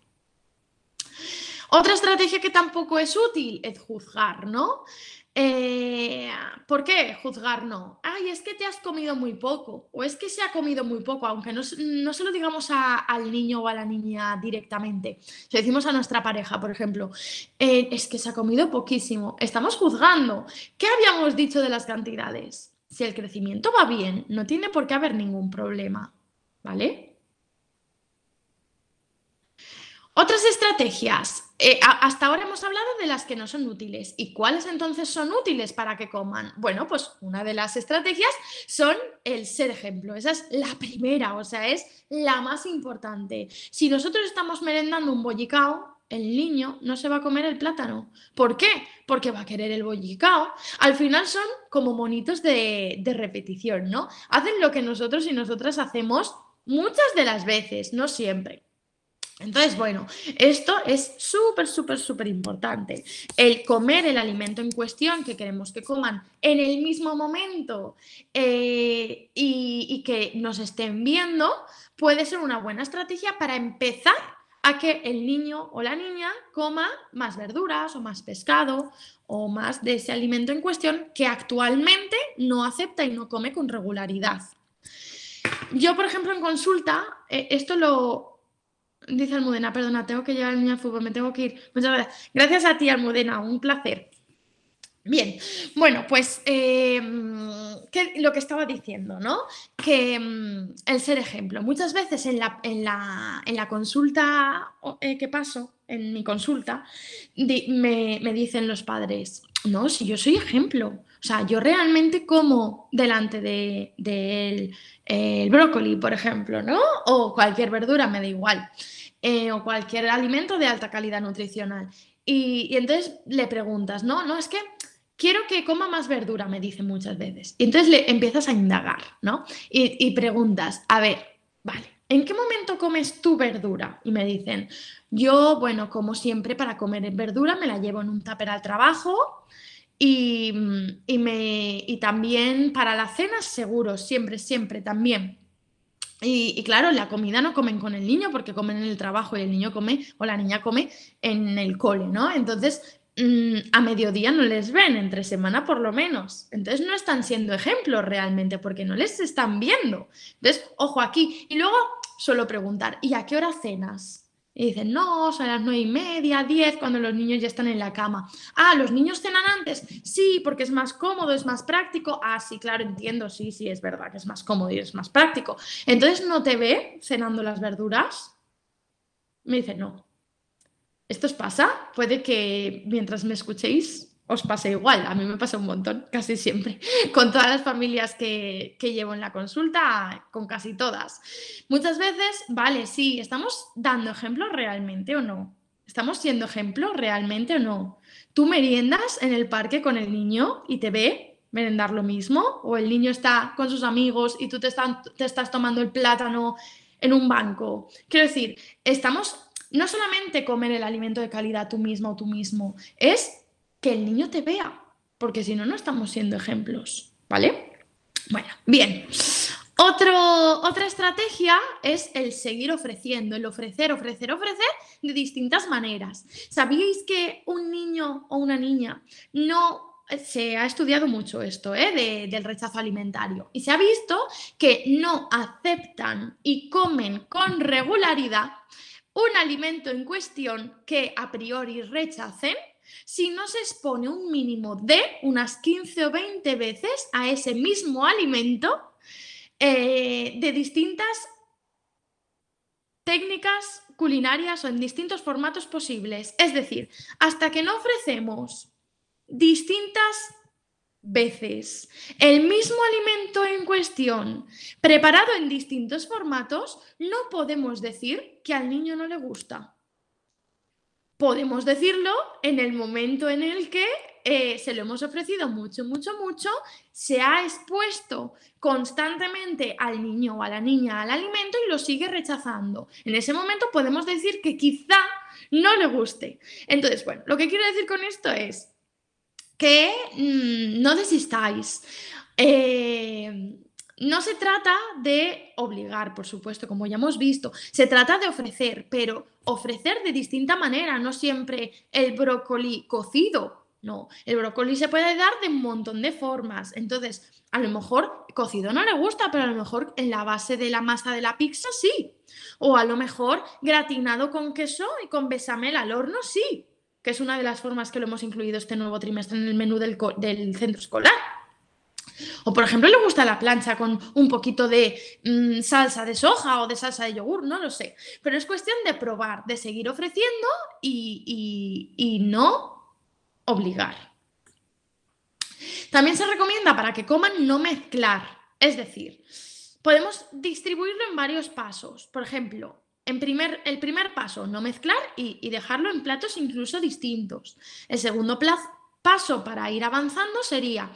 Otra estrategia que tampoco es útil es juzgar, ¿no? ¿Por qué juzgar no? Ay, es que te has comido muy poco o es que se ha comido muy poco, aunque no se lo digamos al niño o a la niña directamente. Si decimos a nuestra pareja, por ejemplo, es que se ha comido poquísimo, estamos juzgando. ¿Qué habíamos dicho de las cantidades? Si el crecimiento va bien, no tiene por qué haber ningún problema, ¿vale? Otras estrategias. Hasta ahora hemos hablado de las que no son útiles. ¿Y cuáles entonces son útiles para que coman? Bueno, pues una de las estrategias son el ser ejemplo. Esa es la primera, o sea, es la más importante. Si nosotros estamos merendando un bollicao, el niño no se va a comer el plátano. ¿Por qué? Porque va a querer el bollicao. Al final son como monitos de repetición, ¿no? Hacen lo que nosotros y nosotras hacemos muchas de las veces, no siempre. Entonces, bueno, esto es súper, súper, súper importante. El comer el alimento en cuestión que queremos que coman en el mismo momento y que nos estén viendo puede ser una buena estrategia para empezar a que el niño o la niña coma más verduras o más pescado o más de ese alimento en cuestión que actualmente no acepta y no come con regularidad. Yo, por ejemplo, en consulta, esto lo... Dice Almudena, perdona, tengo que llevar al niño al fútbol, me tengo que ir. Muchas gracias. Gracias a ti, Almudena, un placer. Bien, bueno, pues lo que estaba diciendo, ¿no? Que el ser ejemplo. Muchas veces en la consulta que paso, en mi consulta, me dicen los padres, no, si yo soy ejemplo. O sea, yo realmente como delante del el brócoli, por ejemplo, ¿no? O cualquier verdura, me da igual. O cualquier alimento de alta calidad nutricional. Y entonces le preguntas, no, es que quiero que coma más verdura, me dicen muchas veces. Y entonces le empiezas a indagar, ¿no? Y preguntas, a ver, vale, ¿en qué momento comes tu verdura? Y me dicen, yo, bueno, como siempre, para comer verdura me la llevo en un tupper al trabajo y también para la cena seguro, siempre, siempre también. Y claro, la comida no comen con el niño porque comen en el trabajo y el niño come o la niña come en el cole, ¿no? Entonces, a mediodía no les ven, entre semana por lo menos. Entonces no están siendo ejemplos realmente porque no les están viendo. Entonces, ojo aquí. Y luego suelo preguntar, ¿y a qué hora cenas? Y dicen, no, son las 9:30, 10, cuando los niños ya están en la cama. Ah, ¿los niños cenan antes? Sí, porque es más cómodo, es más práctico. Ah, sí, claro, entiendo, sí, es verdad que es más cómodo y es más práctico. Entonces, ¿no te ve cenando las verduras? Me dice, no. ¿Esto os pasa? Puede que mientras me escuchéis os pase igual. A mí me pasa un montón, casi siempre. Con todas las familias que llevo en la consulta, con casi todas. Muchas veces, vale, sí, ¿estamos dando ejemplo realmente o no? ¿Estamos siendo ejemplo realmente o no? ¿Tú meriendas en el parque con el niño y te ve merendar lo mismo? ¿O el niño está con sus amigos y tú te estás tomando el plátano en un banco? Quiero decir, estamos... No solamente comer el alimento de calidad tú misma o tú mismo, es que el niño te vea, porque si no, no estamos siendo ejemplos, ¿vale? Bueno, bien. Otra estrategia es el seguir ofreciendo, el ofrecer de distintas maneras. ¿Sabíais que un niño o una niña no... Se ha estudiado mucho esto del rechazo alimentario y se ha visto que no aceptan y comen con regularidad un alimento en cuestión que a priori rechacen si no se expone un mínimo de unas 15 o 20 veces a ese mismo alimento de distintas técnicas culinarias o en distintos formatos posibles. Es decir, hasta que no ofrecemos distintas veces el mismo alimento en cuestión preparado en distintos formatos, no podemos decir que al niño no le gusta. Podemos decirlo en el momento en el que se lo hemos ofrecido mucho, se ha expuesto constantemente al niño o a la niña al alimento y lo sigue rechazando. En ese momento podemos decir que quizá no le guste. Entonces, bueno, lo que quiero decir con esto es que no desistáis. No se trata de obligar, por supuesto, como ya hemos visto. Se trata de ofrecer, pero ofrecer de distinta manera, no siempre el brócoli cocido. No, el brócoli se puede dar de un montón de formas. Entonces, a lo mejor cocido no le gusta, pero a lo mejor en la base de la masa de la pizza sí. O a lo mejor gratinado con queso y con bechamel al horno sí, que es una de las formas que lo hemos incluido este nuevo trimestre en el menú del centro escolar. O, por ejemplo, le gusta la plancha con un poquito de salsa de soja o de salsa de yogur, no lo sé. Pero es cuestión de probar, de seguir ofreciendo y no obligar. También se recomienda para que coman no mezclar. Es decir, podemos distribuirlo en varios pasos. Por ejemplo, el primer paso, no mezclar y dejarlo en platos incluso distintos. El segundo paso para ir avanzando sería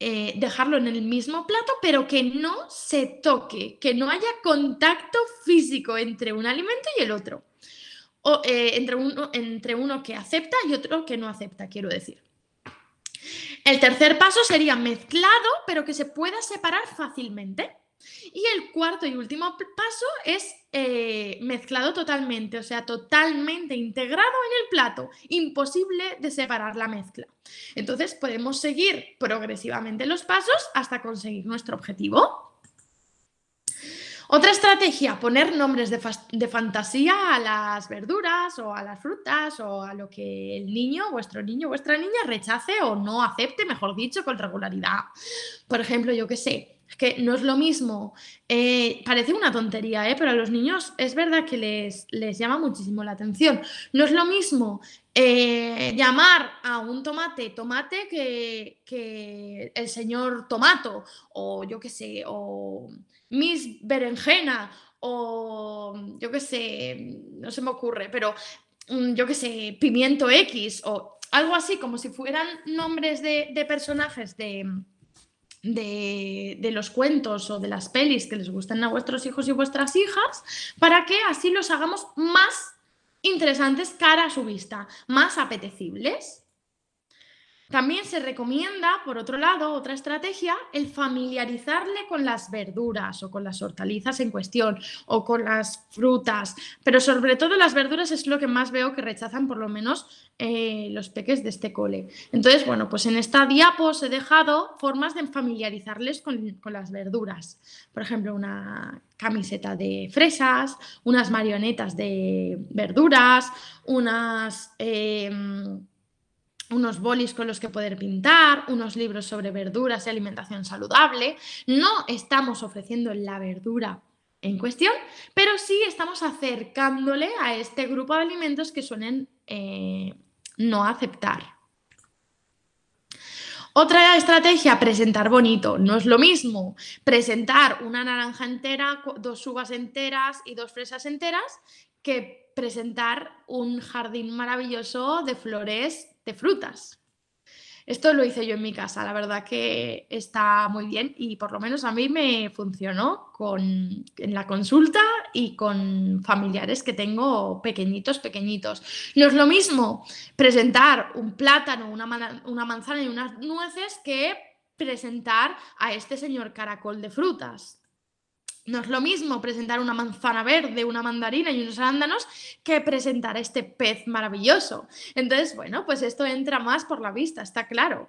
dejarlo en el mismo plato, pero que no se toque, que no haya contacto físico entre un alimento y el otro. entre uno que acepta y otro que no acepta, quiero decir. El tercer paso sería mezclado, pero que se pueda separar fácilmente. Y el cuarto y último paso es mezclado totalmente, o sea, totalmente integrado en el plato, imposible de separar la mezcla. Entonces podemos seguir progresivamente los pasos hasta conseguir nuestro objetivo. Otra estrategia, poner nombres de fantasía a las verduras o a las frutas o a lo que el niño, vuestra niña rechace o no acepte, mejor dicho, con regularidad. Por ejemplo, yo qué sé, es que no es lo mismo, parece una tontería, pero a los niños es verdad que les llama muchísimo la atención. No es lo mismo llamar a un tomate que el señor Tomato, o yo qué sé, o Miss Berenjena, o yo qué sé, no se me ocurre, pero yo qué sé, Pimiento X, o algo así, como si fueran nombres de personajes de los cuentos o de las pelis que les gustan a vuestros hijos y vuestras hijas, para que así los hagamos más interesantes cara a su vista, más apetecibles. También se recomienda, por otro lado, otra estrategia, el familiarizarle con las verduras o con las hortalizas en cuestión o con las frutas, pero sobre todo las verduras es lo que más veo que rechazan, por lo menos los peques de este cole. Entonces, bueno, pues en esta diapo os he dejado formas de familiarizarles con las verduras. Por ejemplo, una camiseta de fresas, unas marionetas de verduras, unos bolis con los que poder pintar, unos libros sobre verduras y alimentación saludable. No estamos ofreciendo la verdura en cuestión, pero sí estamos acercándole a este grupo de alimentos que suelen no aceptar. Otra estrategia, presentar bonito. No es lo mismo presentar una naranja entera, 2 uvas enteras y 2 fresas enteras que presentar un jardín maravilloso de flores de frutas. Esto lo hice yo en mi casa, la verdad que está muy bien y por lo menos a mí me funcionó en la consulta y con familiares que tengo pequeñitos. No es lo mismo presentar un plátano, una manzana y unas nueces que presentar a este señor caracol de frutas. No es lo mismo presentar una manzana verde, una mandarina y unos arándanos que presentar a este pez maravilloso. Entonces, bueno, pues esto entra más por la vista, está claro.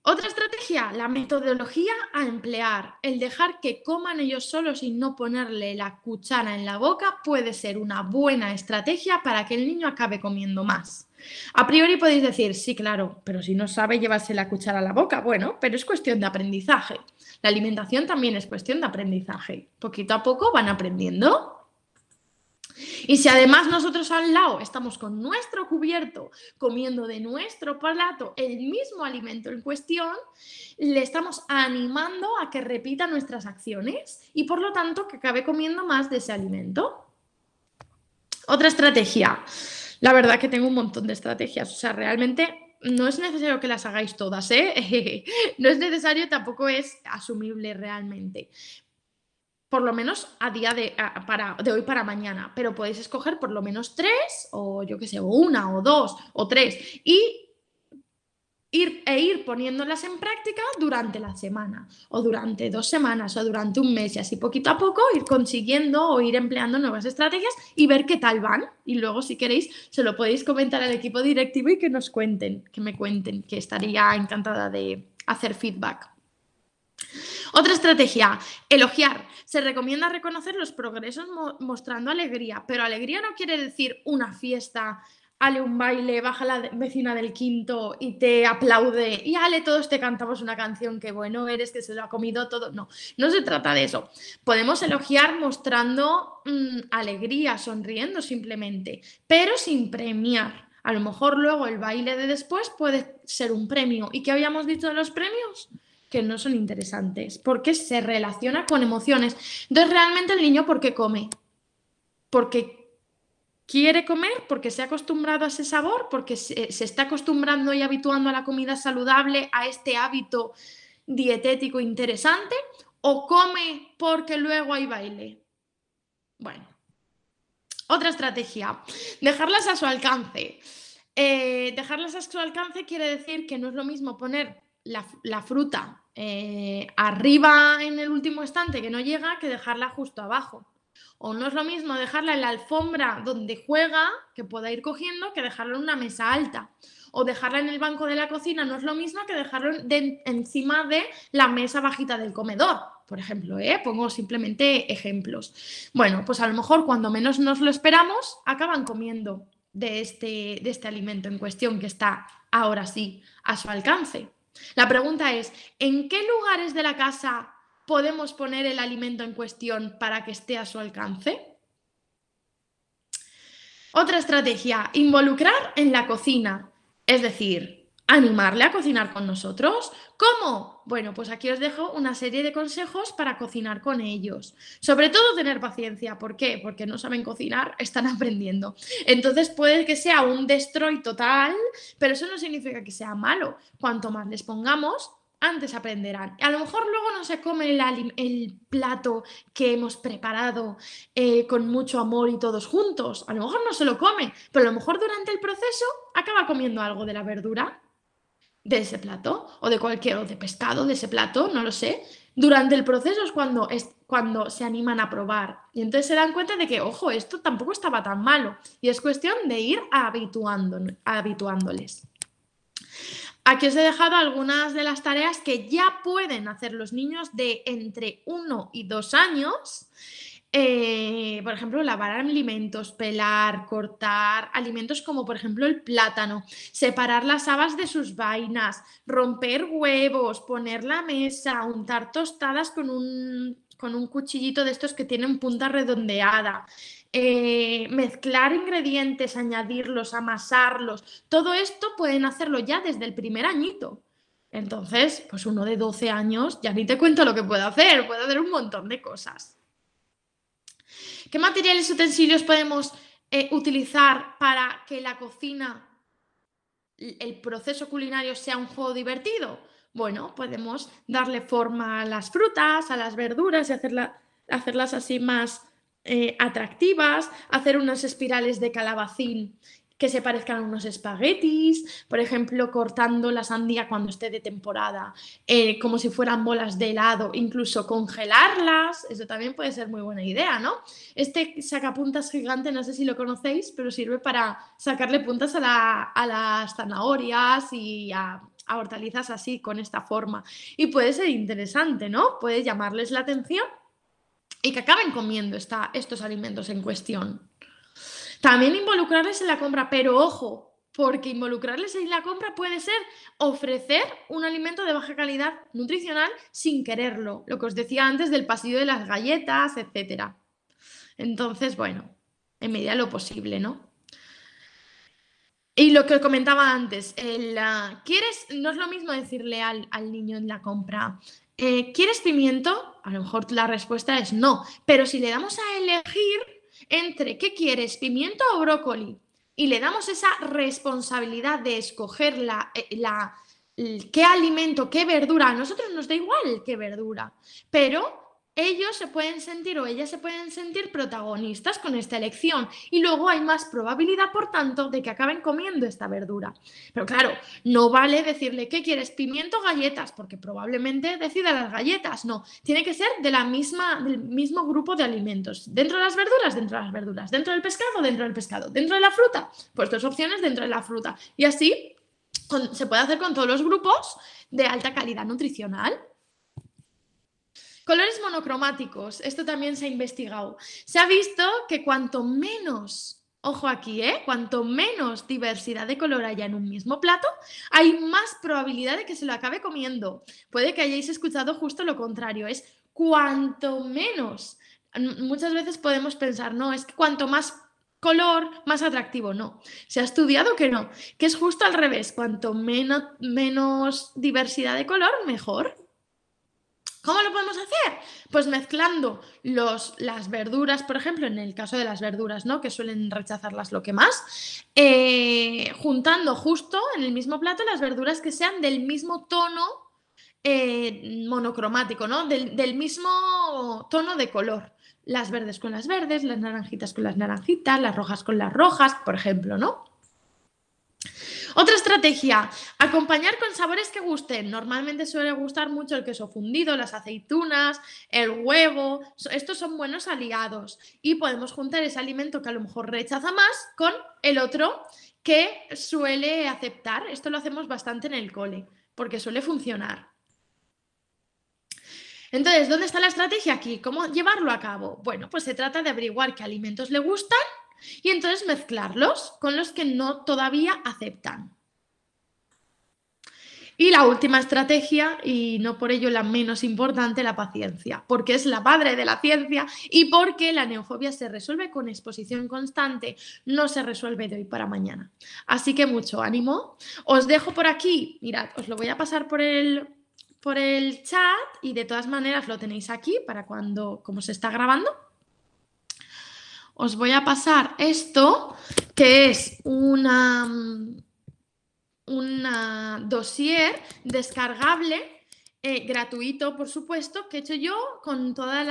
Otra estrategia, la metodología a emplear. El dejar que coman ellos solos y no ponerle la cuchara en la boca puede ser una buena estrategia para que el niño acabe comiendo más. A priori podéis decir, sí, claro, pero si no sabe llevarse la cuchara a la boca, bueno, pero es cuestión de aprendizaje. La alimentación también es cuestión de aprendizaje. Poquito a poco van aprendiendo. Y si además nosotros al lado estamos con nuestro cubierto, comiendo de nuestro plato el mismo alimento en cuestión, le estamos animando a que repita nuestras acciones y por lo tanto que acabe comiendo más de ese alimento. Otra estrategia. La verdad que tengo un montón de estrategias, o sea, realmente no es necesario que las hagáis todas, ¿eh? No es necesario, tampoco es asumible realmente. Por lo menos a día de hoy para mañana, pero podéis escoger por lo menos 3 o yo qué sé, o 1 o 2 o 3 y ir poniéndolas en práctica durante la semana o durante 2 semanas o durante un mes y así poquito a poco ir consiguiendo o ir empleando nuevas estrategias y ver qué tal van y luego si queréis se lo podéis comentar al equipo directivo y que me cuenten, que estaría encantada de hacer feedback. Otra estrategia, elogiar. Se recomienda reconocer los progresos mostrando alegría, pero alegría no quiere decir una fiesta, ale un baile, baja la vecina del quinto y te aplaude y ale, todos te cantamos una canción, qué bueno eres, que se lo ha comido todo. No, no se trata de eso. Podemos elogiar mostrando alegría, sonriendo simplemente, pero sin premiar. A lo mejor luego el baile de después puede ser un premio. ¿Y qué habíamos dicho de los premios? Que no son interesantes, porque se relaciona con emociones. Entonces, realmente el niño, ¿por qué come? Porque quiere comer, porque se ha acostumbrado a ese sabor, porque se está acostumbrando y habituando a la comida saludable, a este hábito dietético interesante, o come porque luego hay baile. Bueno, Otra estrategia, dejarlas a su alcance. Dejarlas a su alcance quiere decir que no es lo mismo poner la fruta arriba en el último estante que no llega que dejarla justo abajo. O no es lo mismo dejarla en la alfombra donde juega, que pueda ir cogiendo, que dejarla en una mesa alta. O dejarla en el banco de la cocina no es lo mismo que dejarlo encima de la mesa bajita del comedor, por ejemplo, pongo simplemente ejemplos. Bueno, pues a lo mejor cuando menos nos lo esperamos, acaban comiendo de este alimento en cuestión que está ahora sí a su alcance. La pregunta es, ¿en qué lugares de la casa podemos poner el alimento en cuestión para que esté a su alcance? Otra estrategia, involucrar en la cocina, es decir, animarle a cocinar con nosotros. ¿Cómo? Bueno, pues aquí os dejo una serie de consejos para cocinar con ellos. Sobre todo tener paciencia. ¿Por qué? Porque no saben cocinar, están aprendiendo. Entonces puede que sea un destroy total, pero eso no significa que sea malo. Cuanto más les pongamos, antes aprenderán. A lo mejor luego no se come el plato que hemos preparado con mucho amor y todos juntos. A lo mejor no se lo come, pero a lo mejor durante el proceso acaba comiendo algo de la verdura de ese plato o de cualquier o de pescado de ese plato, no lo sé. Durante el proceso es cuando se animan a probar y entonces se dan cuenta de que, ojo, esto tampoco estaba tan malo y es cuestión de ir habituándoles. Aquí os he dejado algunas de las tareas que ya pueden hacer los niños de entre 1 y 2 años. Por ejemplo, lavar alimentos, pelar, cortar alimentos como por ejemplo el plátano, separar las habas de sus vainas, romper huevos, poner la mesa, untar tostadas con un cuchillito de estos que tienen punta redondeada. Mezclar ingredientes, añadirlos, amasarlos, todo esto pueden hacerlo ya desde el primer añito. Entonces, pues uno de 12 años, ya ni te cuento lo que puede hacer un montón de cosas. ¿Qué materiales y utensilios podemos utilizar para que la cocina, el proceso culinario sea un juego divertido? Bueno, podemos darle forma a las frutas, a las verduras y hacerlas así más atractivas, hacer unas espirales de calabacín que se parezcan a unos espaguetis, por ejemplo, cortando la sandía cuando esté de temporada, como si fueran bolas de helado, incluso congelarlas, eso también puede ser muy buena idea, ¿no? Este sacapuntas gigante, no sé si lo conocéis, pero sirve para sacarle puntas a las zanahorias y a hortalizas así, con esta forma. Y puede ser interesante, ¿no? Puede llamarles la atención y que acaben comiendo estos alimentos en cuestión. También involucrarles en la compra, pero ojo, porque involucrarles en la compra puede ser ofrecer un alimento de baja calidad nutricional sin quererlo, lo que os decía antes del pasillo de las galletas, etc. Entonces, bueno, en medida de lo posible, ¿no? Y lo que os comentaba antes, no es lo mismo decirle al niño en la compra, ¿quieres pimiento? A lo mejor la respuesta es no, pero si le damos a elegir entre ¿qué quieres, pimiento o brócoli? Y le damos esa responsabilidad de escoger qué alimento, qué verdura, a nosotros nos da igual qué verdura, pero ellos se pueden sentir o ellas se pueden sentir protagonistas con esta elección y luego hay más probabilidad, por tanto, de que acaben comiendo esta verdura. Pero claro, no vale decirle ¿qué quieres? ¿Pimiento o galletas? Porque probablemente decida las galletas. No, tiene que ser del mismo grupo de alimentos. Dentro de las verduras, dentro de las verduras. Dentro del pescado, dentro del pescado. Dentro de la fruta, pues 2 opciones dentro de la fruta. Y así se puede hacer con todos los grupos de alta calidad nutricional. Colores monocromáticos, esto también se ha investigado. Se ha visto que cuanto menos, ojo aquí, cuanto menos diversidad de color haya en un mismo plato, hay más probabilidad de que se lo acabe comiendo. Puede que hayáis escuchado justo lo contrario, es cuanto menos. Muchas veces podemos pensar, no, es que cuanto más color, más atractivo. No, se ha estudiado que no, que es justo al revés, cuanto menos diversidad de color, mejor. ¿Cómo lo podemos hacer? Pues mezclando las verduras, por ejemplo, en el caso de las verduras, ¿no? Que suelen rechazarlas lo que más, juntando justo en el mismo plato las verduras que sean del mismo tono monocromático, ¿no? Del mismo tono de color. las verdes con las verdes, las naranjitas con las naranjitas, las rojas con las rojas, por ejemplo, ¿no? Otra estrategia, acompañar con sabores que gusten. Normalmente suele gustar mucho el queso fundido, las aceitunas, el huevo. Estos son buenos aliados y podemos juntar ese alimento que a lo mejor rechaza más con el otro que suele aceptar. Esto lo hacemos bastante en el cole porque suele funcionar. Entonces, ¿dónde está la estrategia aquí? ¿Cómo llevarlo a cabo? Bueno, pues se trata de averiguar qué alimentos le gustan y entonces mezclarlos con los que no todavía aceptan. Y la última estrategia, y no por ello la menos importante, la paciencia, porque es la madre de la ciencia y porque la neofobia se resuelve con exposición constante, no se resuelve de hoy para mañana. Así que mucho ánimo. Os dejo por aquí, mirad, os lo voy a pasar por el chat y de todas maneras lo tenéis aquí para cuando, como se está grabando. Os voy a pasar esto, que es una dossier descargable, gratuito, por supuesto, que he hecho yo con todas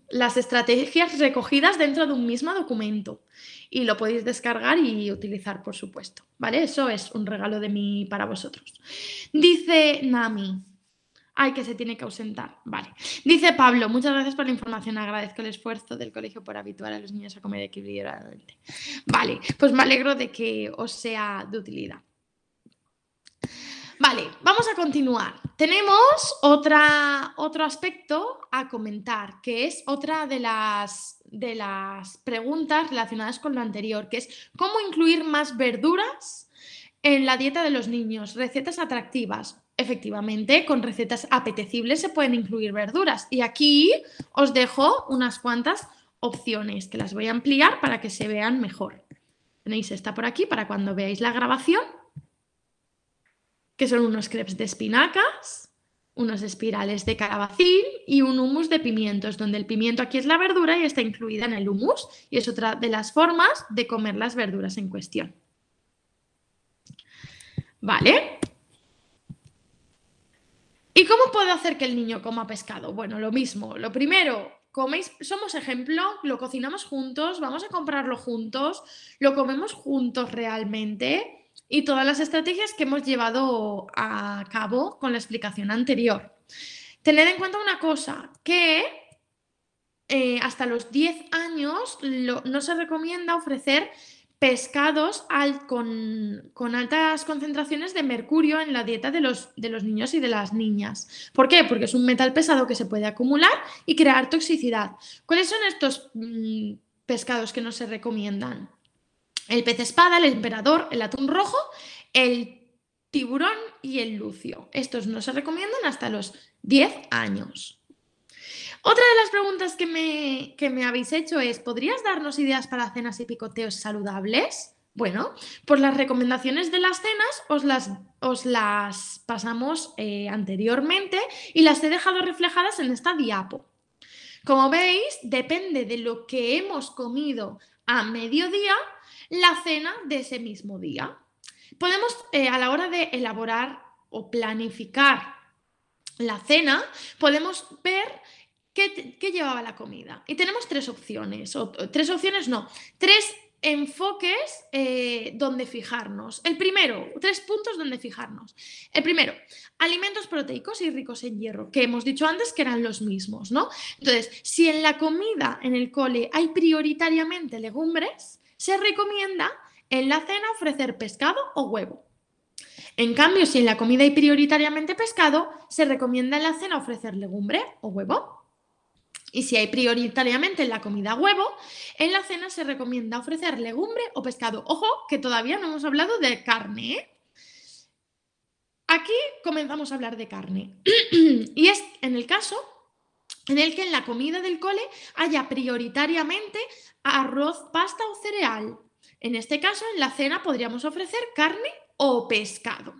las estrategias recogidas dentro de un mismo documento. Y lo podéis descargar y utilizar, por supuesto, ¿vale? Eso es un regalo de mí para vosotros. Dice Nami... Ay, que se tiene que ausentar. Vale. Dice Pablo, muchas gracias por la información. Agradezco el esfuerzo del colegio por habituar a los niños a comer equilibradamente. Vale, pues me alegro de que os sea de utilidad. Vale, vamos a continuar. Tenemos otro aspecto a comentar, que es otra de las preguntas relacionadas con lo anterior, que es cómo incluir más verduras en la dieta de los niños. Recetas atractivas. Efectivamente, con recetas apetecibles se pueden incluir verduras. Y aquí os dejo unas cuantas opciones que las voy a ampliar para que se vean mejor. Tenéis esta por aquí para cuando veáis la grabación, que son unos crepes de espinacas, unos espirales de calabacín y un hummus de pimientos, donde el pimiento aquí es la verdura y está incluida en el hummus. Y es otra de las formas de comer las verduras en cuestión. ¿Vale? ¿Y cómo puedo hacer que el niño coma pescado? Bueno, lo mismo. Lo primero, somos ejemplo, lo cocinamos juntos, vamos a comprarlo juntos, lo comemos juntos realmente y todas las estrategias que hemos llevado a cabo con la explicación anterior. Tened en cuenta una cosa, que hasta los 10 años no se recomienda ofrecer pescados con altas concentraciones de mercurio en la dieta de los niños y de las niñas. ¿Por qué? Porque es un metal pesado que se puede acumular y crear toxicidad. ¿Cuáles son estos pescados que no se recomiendan? El pez espada, el emperador, el atún rojo, el tiburón y el lucio. Estos no se recomiendan hasta los 10 años. Otra de las preguntas que me habéis hecho es, ¿podrías darnos ideas para cenas y picoteos saludables? Bueno, pues las recomendaciones de las cenas os las pasamos anteriormente y las he dejado reflejadas en esta diapo. Como veis, depende de lo que hemos comido a mediodía, la cena de ese mismo día. Podemos, a la hora de elaborar o planificar la cena, podemos ver ¿qué llevaba la comida? Y tenemos tres opciones, tres enfoques donde fijarnos. El primero, 3 puntos donde fijarnos. El primero, alimentos proteicos y ricos en hierro, que hemos dicho antes que eran los mismos, ¿no? Entonces, si en la comida en el cole hay prioritariamente legumbres, se recomienda en la cena ofrecer pescado o huevo. En cambio, si en la comida hay prioritariamente pescado, se recomienda en la cena ofrecer legumbre o huevo. Y si hay prioritariamente en la comida huevo, en la cena se recomienda ofrecer legumbre o pescado. Ojo, que todavía no hemos hablado de carne, ¿eh? Aquí comenzamos a hablar de carne. Y es en el caso en el que en la comida del cole haya prioritariamente arroz, pasta o cereal. En este caso, en la cena podríamos ofrecer carne o pescado.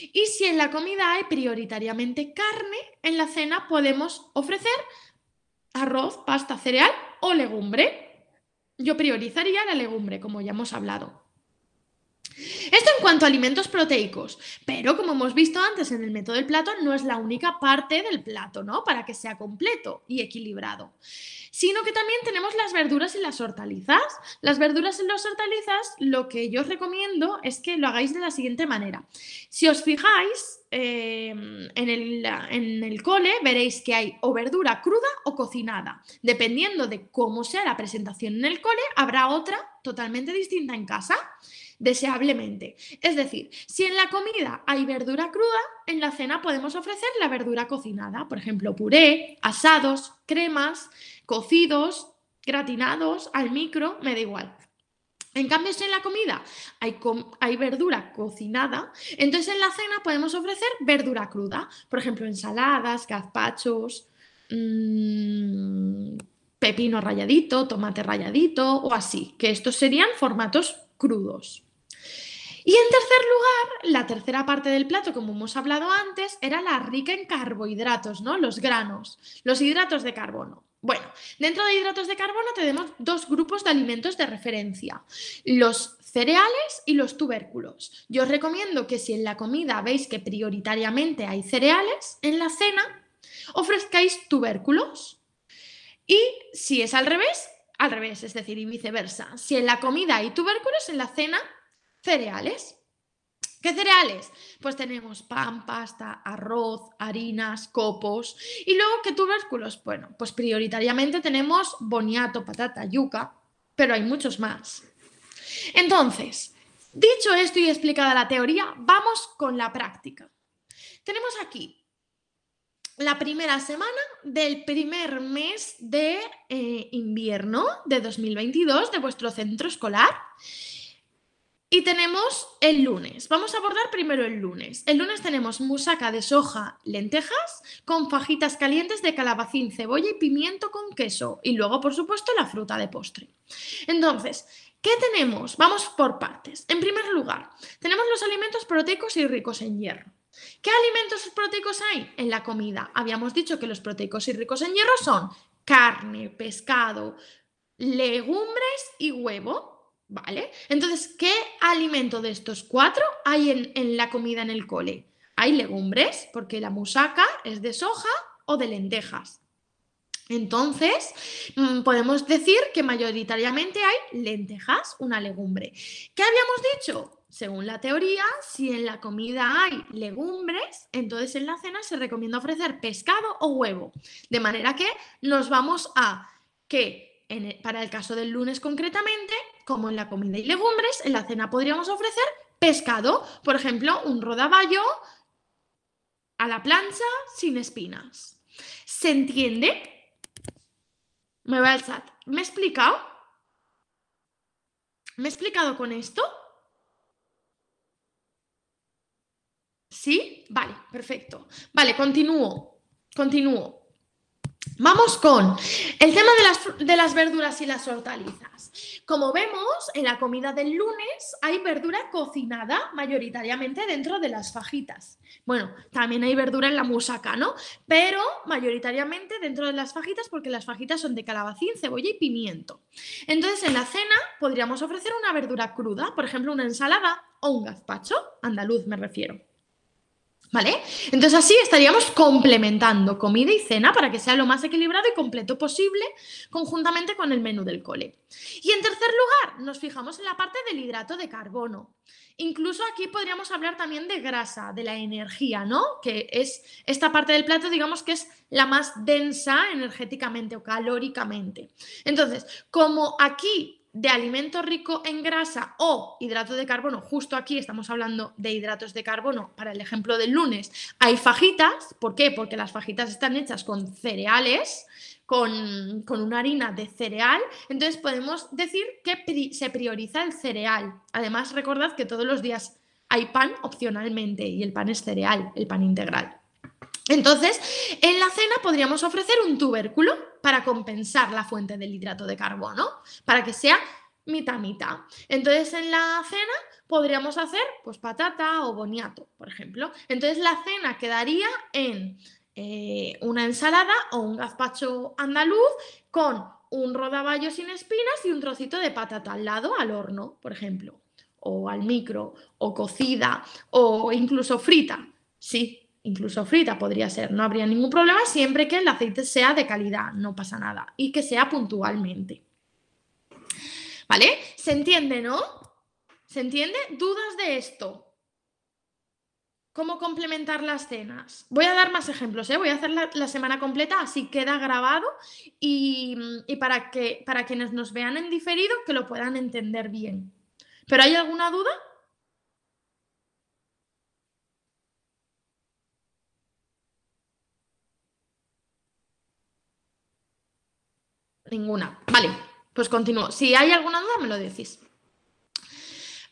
Y si en la comida hay prioritariamente carne, en la cena podemos ofrecer arroz, pasta, cereal o legumbre. Yo priorizaría la legumbre, como ya hemos hablado. Esto en cuanto a alimentos proteicos, pero como hemos visto antes en el método del plato, no es la única parte del plato, ¿no? Para que sea completo y equilibrado, sino que también tenemos las verduras y las hortalizas. Las verduras y las hortalizas, lo que yo os recomiendo es que lo hagáis de la siguiente manera. Si os fijáis, en el cole veréis que hay o verdura cruda o cocinada. Dependiendo de cómo sea la presentación en el cole, habrá otra totalmente distinta en casa. Deseablemente. Es decir, si en la comida hay verdura cruda, en la cena podemos ofrecer la verdura cocinada, por ejemplo, puré, asados, cremas, cocidos, gratinados, al micro, me da igual. En cambio, si en la comida hay verdura cocinada, entonces en la cena podemos ofrecer verdura cruda, por ejemplo, ensaladas, gazpachos, pepino ralladito, tomate ralladito o así, que estos serían formatos crudos. Y en tercer lugar, la tercera parte del plato, como hemos hablado antes, era la rica en carbohidratos, ¿no? Los granos, los hidratos de carbono. Bueno, dentro de hidratos de carbono tenemos dos grupos de alimentos de referencia, los cereales y los tubérculos. Yo os recomiendo que si en la comida veis que prioritariamente hay cereales, en la cena ofrezcáis tubérculos. Y si es al revés, es decir, y viceversa. Si en la comida hay tubérculos, en la cena cereales. ¿Qué cereales? Pues tenemos pan, pasta, arroz, harinas, copos. Y luego, ¿qué tubérculos? Bueno, pues prioritariamente tenemos boniato, patata, yuca, pero hay muchos más. Entonces, dicho esto y explicada la teoría, vamos con la práctica. Tenemos aquí la primera semana del primer mes de invierno de 2022 de vuestro centro escolar. Y tenemos el lunes. Vamos a abordar primero el lunes. El lunes tenemos musaca de soja, lentejas, con fajitas calientes de calabacín, cebolla y pimiento con queso. Y luego, por supuesto, la fruta de postre. Entonces, ¿qué tenemos? Vamos por partes. En primer lugar, tenemos los alimentos proteicos y ricos en hierro. ¿Qué alimentos proteicos hay en la comida? Habíamos dicho que los proteicos y ricos en hierro son carne, pescado, legumbres y huevo. ¿Vale? Entonces, ¿qué alimento de estos cuatro hay en la comida en el cole? Hay legumbres, porque la musaca es de soja o de lentejas. Entonces, podemos decir que mayoritariamente hay lentejas, una legumbre. ¿Qué habíamos dicho? Según la teoría, si en la comida hay legumbres, entonces en la cena se recomienda ofrecer pescado o huevo. De manera que nos vamos a que para el caso del lunes concretamente, como en la comida y legumbres, en la cena podríamos ofrecer pescado, por ejemplo, un rodaballo a la plancha sin espinas. ¿Se entiende? Me voy al chat. ¿Me he explicado? ¿Me he explicado con esto? ¿Sí? Vale, perfecto. Vale, continúo. Vamos con el tema de las verduras y las hortalizas. Como vemos, en la comida del lunes hay verdura cocinada mayoritariamente dentro de las fajitas. Bueno, también hay verdura en la musaca, ¿no? Pero mayoritariamente dentro de las fajitas, porque las fajitas son de calabacín, cebolla y pimiento. Entonces, en la cena podríamos ofrecer una verdura cruda, por ejemplo, una ensalada o un gazpacho, andaluz me refiero. ¿Vale? Entonces así estaríamos complementando comida y cena para que sea lo más equilibrado y completo posible conjuntamente con el menú del cole. Y en tercer lugar, nos fijamos en la parte del hidrato de carbono. Incluso aquí podríamos hablar también de grasa, de la energía, ¿no? Que es esta parte del plato, digamos que es la más densa energéticamente o calóricamente. Entonces, como aquí de alimento rico en grasa o hidrato de carbono, justo aquí estamos hablando de hidratos de carbono, para el ejemplo del lunes, hay fajitas. ¿Por qué? Porque las fajitas están hechas con cereales, con una harina de cereal, entonces podemos decir que se prioriza el cereal. Además, recordad que todos los días hay pan opcionalmente y el pan es cereal, el pan integral. Entonces, en la cena podríamos ofrecer un tubérculo para compensar la fuente del hidrato de carbono, para que sea mitad-mitad. Entonces, en la cena podríamos hacer pues patata o boniato, por ejemplo. Entonces, la cena quedaría en una ensalada o un gazpacho andaluz con un rodaballo sin espinas y un trocito de patata al lado al horno, por ejemplo. o al micro o cocida o incluso frita. Sí, incluso frita podría ser, no habría ningún problema siempre que el aceite sea de calidad, no pasa nada, y que sea puntualmente. ¿Vale? ¿Se entiende, no? ¿Se entiende? ¿Dudas de esto? ¿Cómo complementar las cenas? Voy a dar más ejemplos, ¿eh? Voy a hacer la semana completa, así queda grabado y para quienes nos vean en diferido, que lo puedan entender bien. ¿Pero hay alguna duda? Ninguna. Vale, pues continúo. Si hay alguna duda, me lo decís.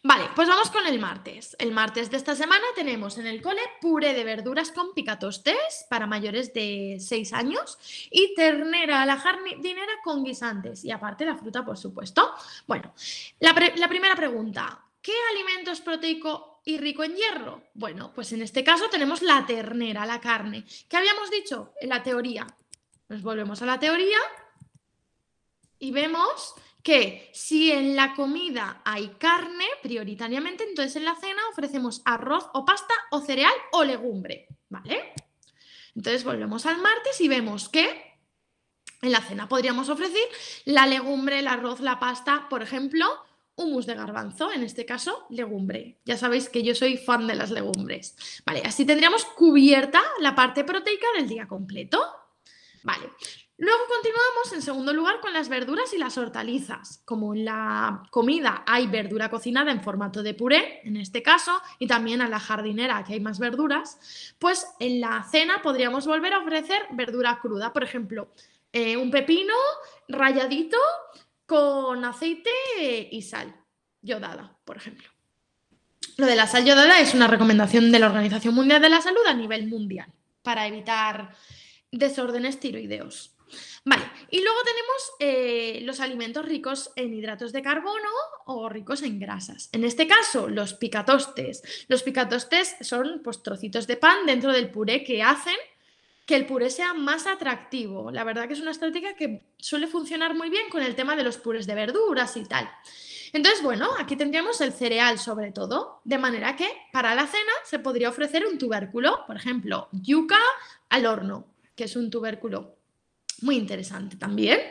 Vale, pues vamos con el martes. El martes de esta semana tenemos en el cole puré de verduras con picatostes para mayores de 6 años y ternera a la jardinera con guisantes y aparte la fruta, por supuesto. Bueno, la primera pregunta, ¿qué alimento es proteico y rico en hierro? Bueno, pues en este caso tenemos la ternera, la carne. ¿Qué habíamos dicho en la teoría? Nos volvemos a la teoría y vemos que si en la comida hay carne, prioritariamente, entonces en la cena ofrecemos arroz o pasta o cereal o legumbre, ¿vale? Entonces volvemos al martes y vemos que en la cena podríamos ofrecer la legumbre, el arroz, la pasta, por ejemplo, hummus de garbanzo, en este caso, legumbre. Ya sabéis que yo soy fan de las legumbres. Vale, así tendríamos cubierta la parte proteica del día completo. Vale. Luego continuamos en segundo lugar con las verduras y las hortalizas. Como en la comida hay verdura cocinada en formato de puré, en este caso, y también a la jardinera que hay más verduras, pues en la cena podríamos volver a ofrecer verdura cruda. Por ejemplo, un pepino ralladito con aceite y sal yodada, por ejemplo. Lo de la sal yodada es una recomendación de la Organización Mundial de la Salud a nivel mundial para evitar desórdenes tiroideos. Vale, y luego tenemos los alimentos ricos en hidratos de carbono o ricos en grasas. En este caso, los picatostes. Los picatostes son pues, trocitos de pan dentro del puré que hacen que el puré sea más atractivo. La verdad que es una estrategia que suele funcionar muy bien con el tema de los purés de verduras y tal. Entonces, bueno, aquí tendríamos el cereal sobre todo, de manera que para la cena se podría ofrecer un tubérculo, por ejemplo, yuca al horno, que es un tubérculo muy interesante también.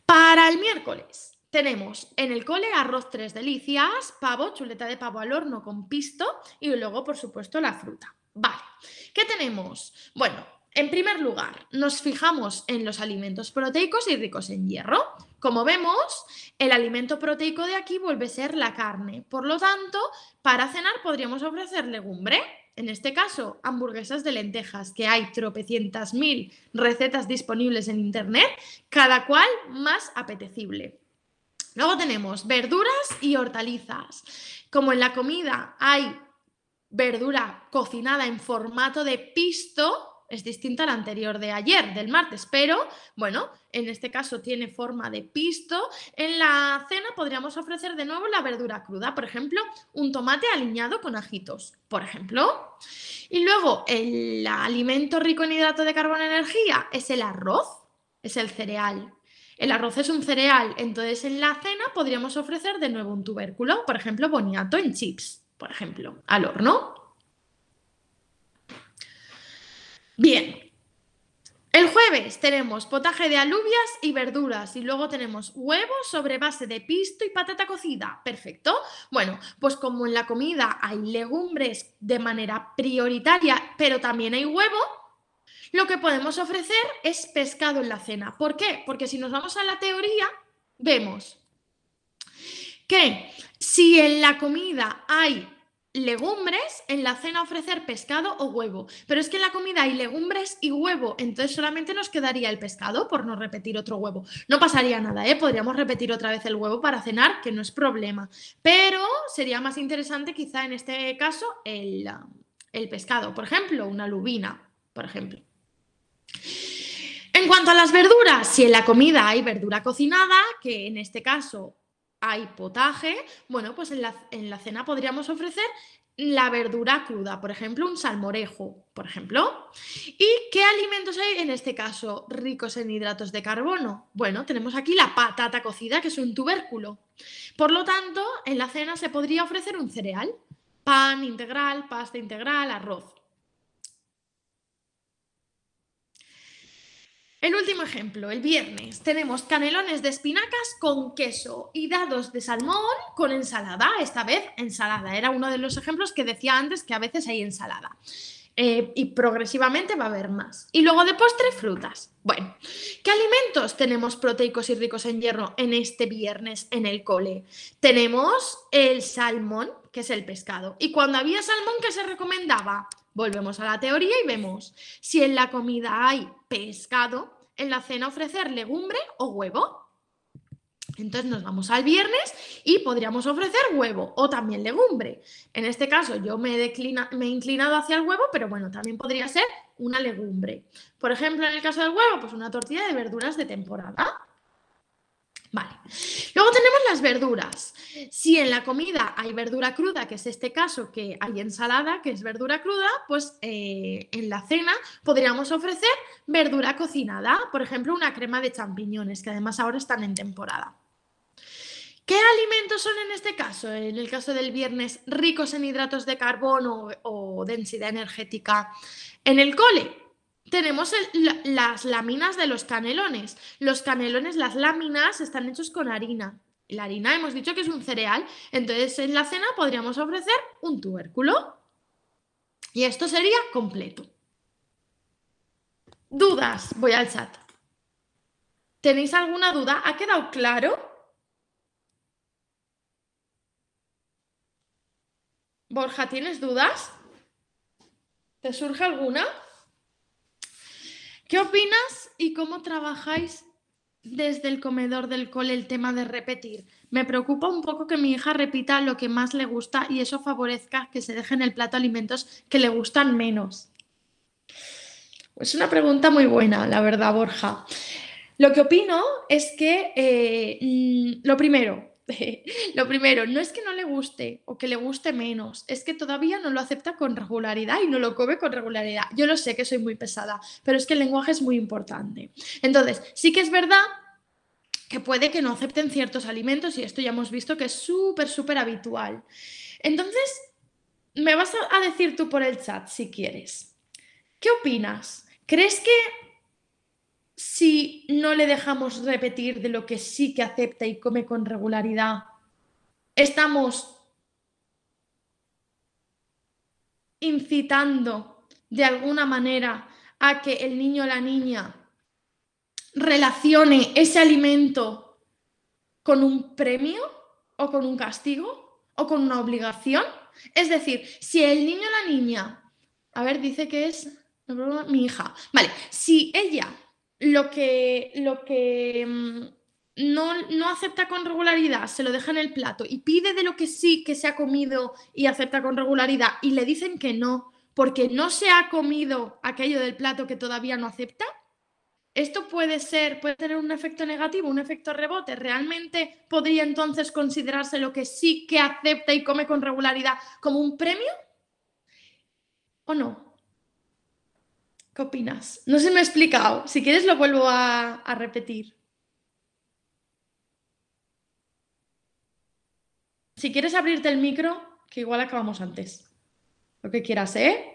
Para el miércoles tenemos en el cole arroz tres delicias, pavo, chuleta de pavo al horno con pisto y luego, por supuesto, la fruta. Vale, ¿qué tenemos? Bueno, en primer lugar, nos fijamos en los alimentos proteicos y ricos en hierro. Como vemos, el alimento proteico de aquí vuelve a ser la carne. Por lo tanto, para cenar podríamos ofrecer legumbre. En este caso, hamburguesas de lentejas, que hay tropecientas mil recetas disponibles en internet, cada cual más apetecible. Luego tenemos verduras y hortalizas. Como en la comida hay verdura cocinada en formato de pisto, es distinta a la anterior de ayer, del martes, pero bueno, en este caso tiene forma de pisto. En la cena podríamos ofrecer de nuevo la verdura cruda, por ejemplo, un tomate aliñado con ajitos, por ejemplo. Y luego el alimento rico en hidrato de carbono y energía es el arroz, es el cereal. El arroz es un cereal, entonces en la cena podríamos ofrecer de nuevo un tubérculo, por ejemplo, boniato en chips, por ejemplo, al horno. Bien, el jueves tenemos potaje de alubias y verduras y luego tenemos huevos sobre base de pisto y patata cocida. Perfecto. Bueno, pues como en la comida hay legumbres de manera prioritaria, pero también hay huevo, lo que podemos ofrecer es pescado en la cena. ¿Por qué? Porque si nos vamos a la teoría, vemos que si en la comida hay legumbres, en la cena ofrecer pescado o huevo. Pero es que en la comida hay legumbres y huevo, entonces solamente nos quedaría el pescado por no repetir otro huevo. No pasaría nada, ¿eh? Podríamos repetir otra vez el huevo para cenar, que no es problema. Pero sería más interesante quizá en este caso el pescado, por ejemplo, una lubina, por ejemplo. En cuanto a las verduras, si en la comida hay verdura cocinada, que en este caso hay potaje, bueno, pues en la cena podríamos ofrecer la verdura cruda, por ejemplo, un salmorejo, por ejemplo. ¿Y qué alimentos hay en este caso ricos en hidratos de carbono? Bueno, tenemos aquí la patata cocida, que es un tubérculo. Por lo tanto, en la cena se podría ofrecer un cereal, pan integral, pasta integral, arroz. El último ejemplo, el viernes, tenemos canelones de espinacas con queso y dados de salmón con ensalada. Esta vez ensalada, era uno de los ejemplos que decía antes que a veces hay ensalada. Y progresivamente va a haber más. Y luego de postre, frutas. Bueno, ¿qué alimentos tenemos proteicos y ricos en hierro en este viernes en el cole? Tenemos el salmón, que es el pescado. Y cuando había salmón, ¿qué se recomendaba? Volvemos a la teoría y vemos si en la comida hay pescado, en la cena ofrecer legumbre o huevo. Entonces nos vamos al viernes y podríamos ofrecer huevo o también legumbre. En este caso yo me he inclinado hacia el huevo, pero bueno, también podría ser una legumbre. Por ejemplo, en el caso del huevo, pues una tortilla de verduras de temporada. Vale. Luego tenemos las verduras. Si en la comida hay verdura cruda, que es este caso que hay ensalada, que es verdura cruda, pues en la cena podríamos ofrecer verdura cocinada, por ejemplo, una crema de champiñones, que además ahora están en temporada. ¿Qué alimentos son en este caso? En el caso del viernes, ricos en hidratos de carbono o densidad energética en el cole. Tenemos las láminas de los canelones. Los canelones, las láminas, están hechos con harina. La harina hemos dicho que es un cereal. Entonces, en la cena podríamos ofrecer un tubérculo. Y esto sería completo. ¿Dudas? Voy al chat. ¿Tenéis alguna duda? ¿Ha quedado claro? Borja, ¿tienes dudas? ¿Te surge alguna? ¿Qué opinas y cómo trabajáis desde el comedor del cole el tema de repetir? Me preocupa un poco que mi hija repita lo que más le gusta y eso favorezca que se deje en el plato alimentos que le gustan menos. Es una pregunta muy buena, la verdad, Borja. Lo que opino es que lo primero, no es que no le guste o que le guste menos, es que todavía no lo acepta con regularidad y no lo come con regularidad. Yo lo sé que soy muy pesada, pero es que el lenguaje es muy importante. Entonces, sí que es verdad que puede que no acepten ciertos alimentos y esto ya hemos visto que es súper habitual. Entonces, me vas a decir tú por el chat si quieres. ¿Qué opinas? ¿Crees que si no le dejamos repetir de lo que sí que acepta y come con regularidad, estamos incitando de alguna manera a que el niño o la niña relacione ese alimento con un premio o con un castigo o con una obligación? Es decir, si el niño o la niña, a ver, dice que es mi hija, vale, si ella lo que no acepta con regularidad, se lo deja en el plato y pide de lo que sí que se ha comido y acepta con regularidad y le dicen que no, porque no se ha comido aquello del plato que todavía no acepta, esto puede tener un efecto negativo, un efecto rebote. ¿Realmente podría entonces considerarse lo que sí que acepta y come con regularidad como un premio? ¿O no? ¿Qué opinas? No se me ha explicado. Si quieres lo vuelvo a repetir. Si quieres abrirte el micro, que igual acabamos antes. Lo que quieras, ¿eh?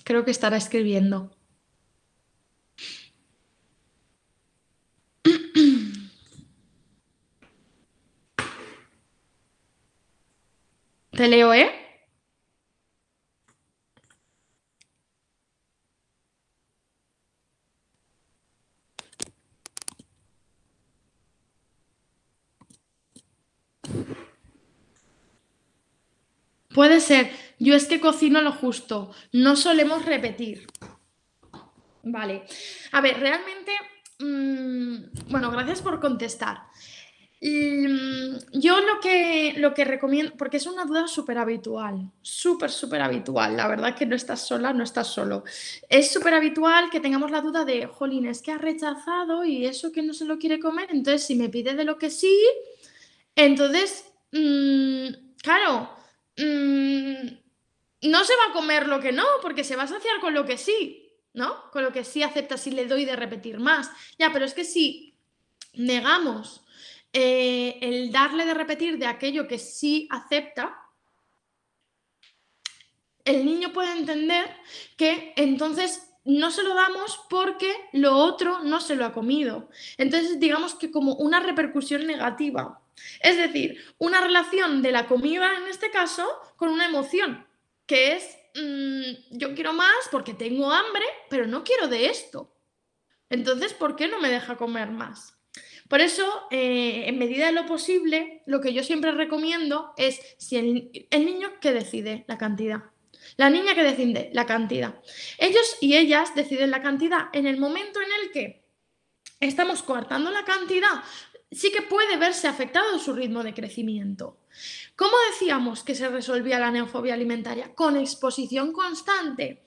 Creo que estará escribiendo. Te leo, ¿eh? Puede ser. Yo es que cocino lo justo. No solemos repetir. Vale. A ver, realmente... bueno, gracias por contestar. Yo lo que recomiendo, porque es una duda súper habitual, súper habitual, la verdad que no estás sola, no estás solo. Es súper habitual que tengamos la duda de, jolín, es que ha rechazado y eso que no se lo quiere comer, entonces si me pide de lo que sí, entonces, claro, no se va a comer lo que no, porque se va a saciar con lo que sí, ¿no? Con lo que sí acepta, si le doy de repetir más. Ya, pero es que si negamos el darle de repetir de aquello que sí acepta, el niño puede entender que entonces no se lo damos porque lo otro no se lo ha comido. Entonces, digamos que como una repercusión negativa. Es decir, una relación de la comida, en este caso, con una emoción, que es, yo quiero más porque tengo hambre, pero no quiero de esto. Entonces, ¿por qué no me deja comer más? Por eso, en medida de lo posible, lo que yo siempre recomiendo es si el niño que decide la cantidad, la niña que decide la cantidad. Ellos y ellas deciden la cantidad en el momento en el que estamos coartando la cantidad, sí que puede verse afectado su ritmo de crecimiento. ¿Cómo decíamos que se resolvía la neofobia alimentaria? Con exposición constante.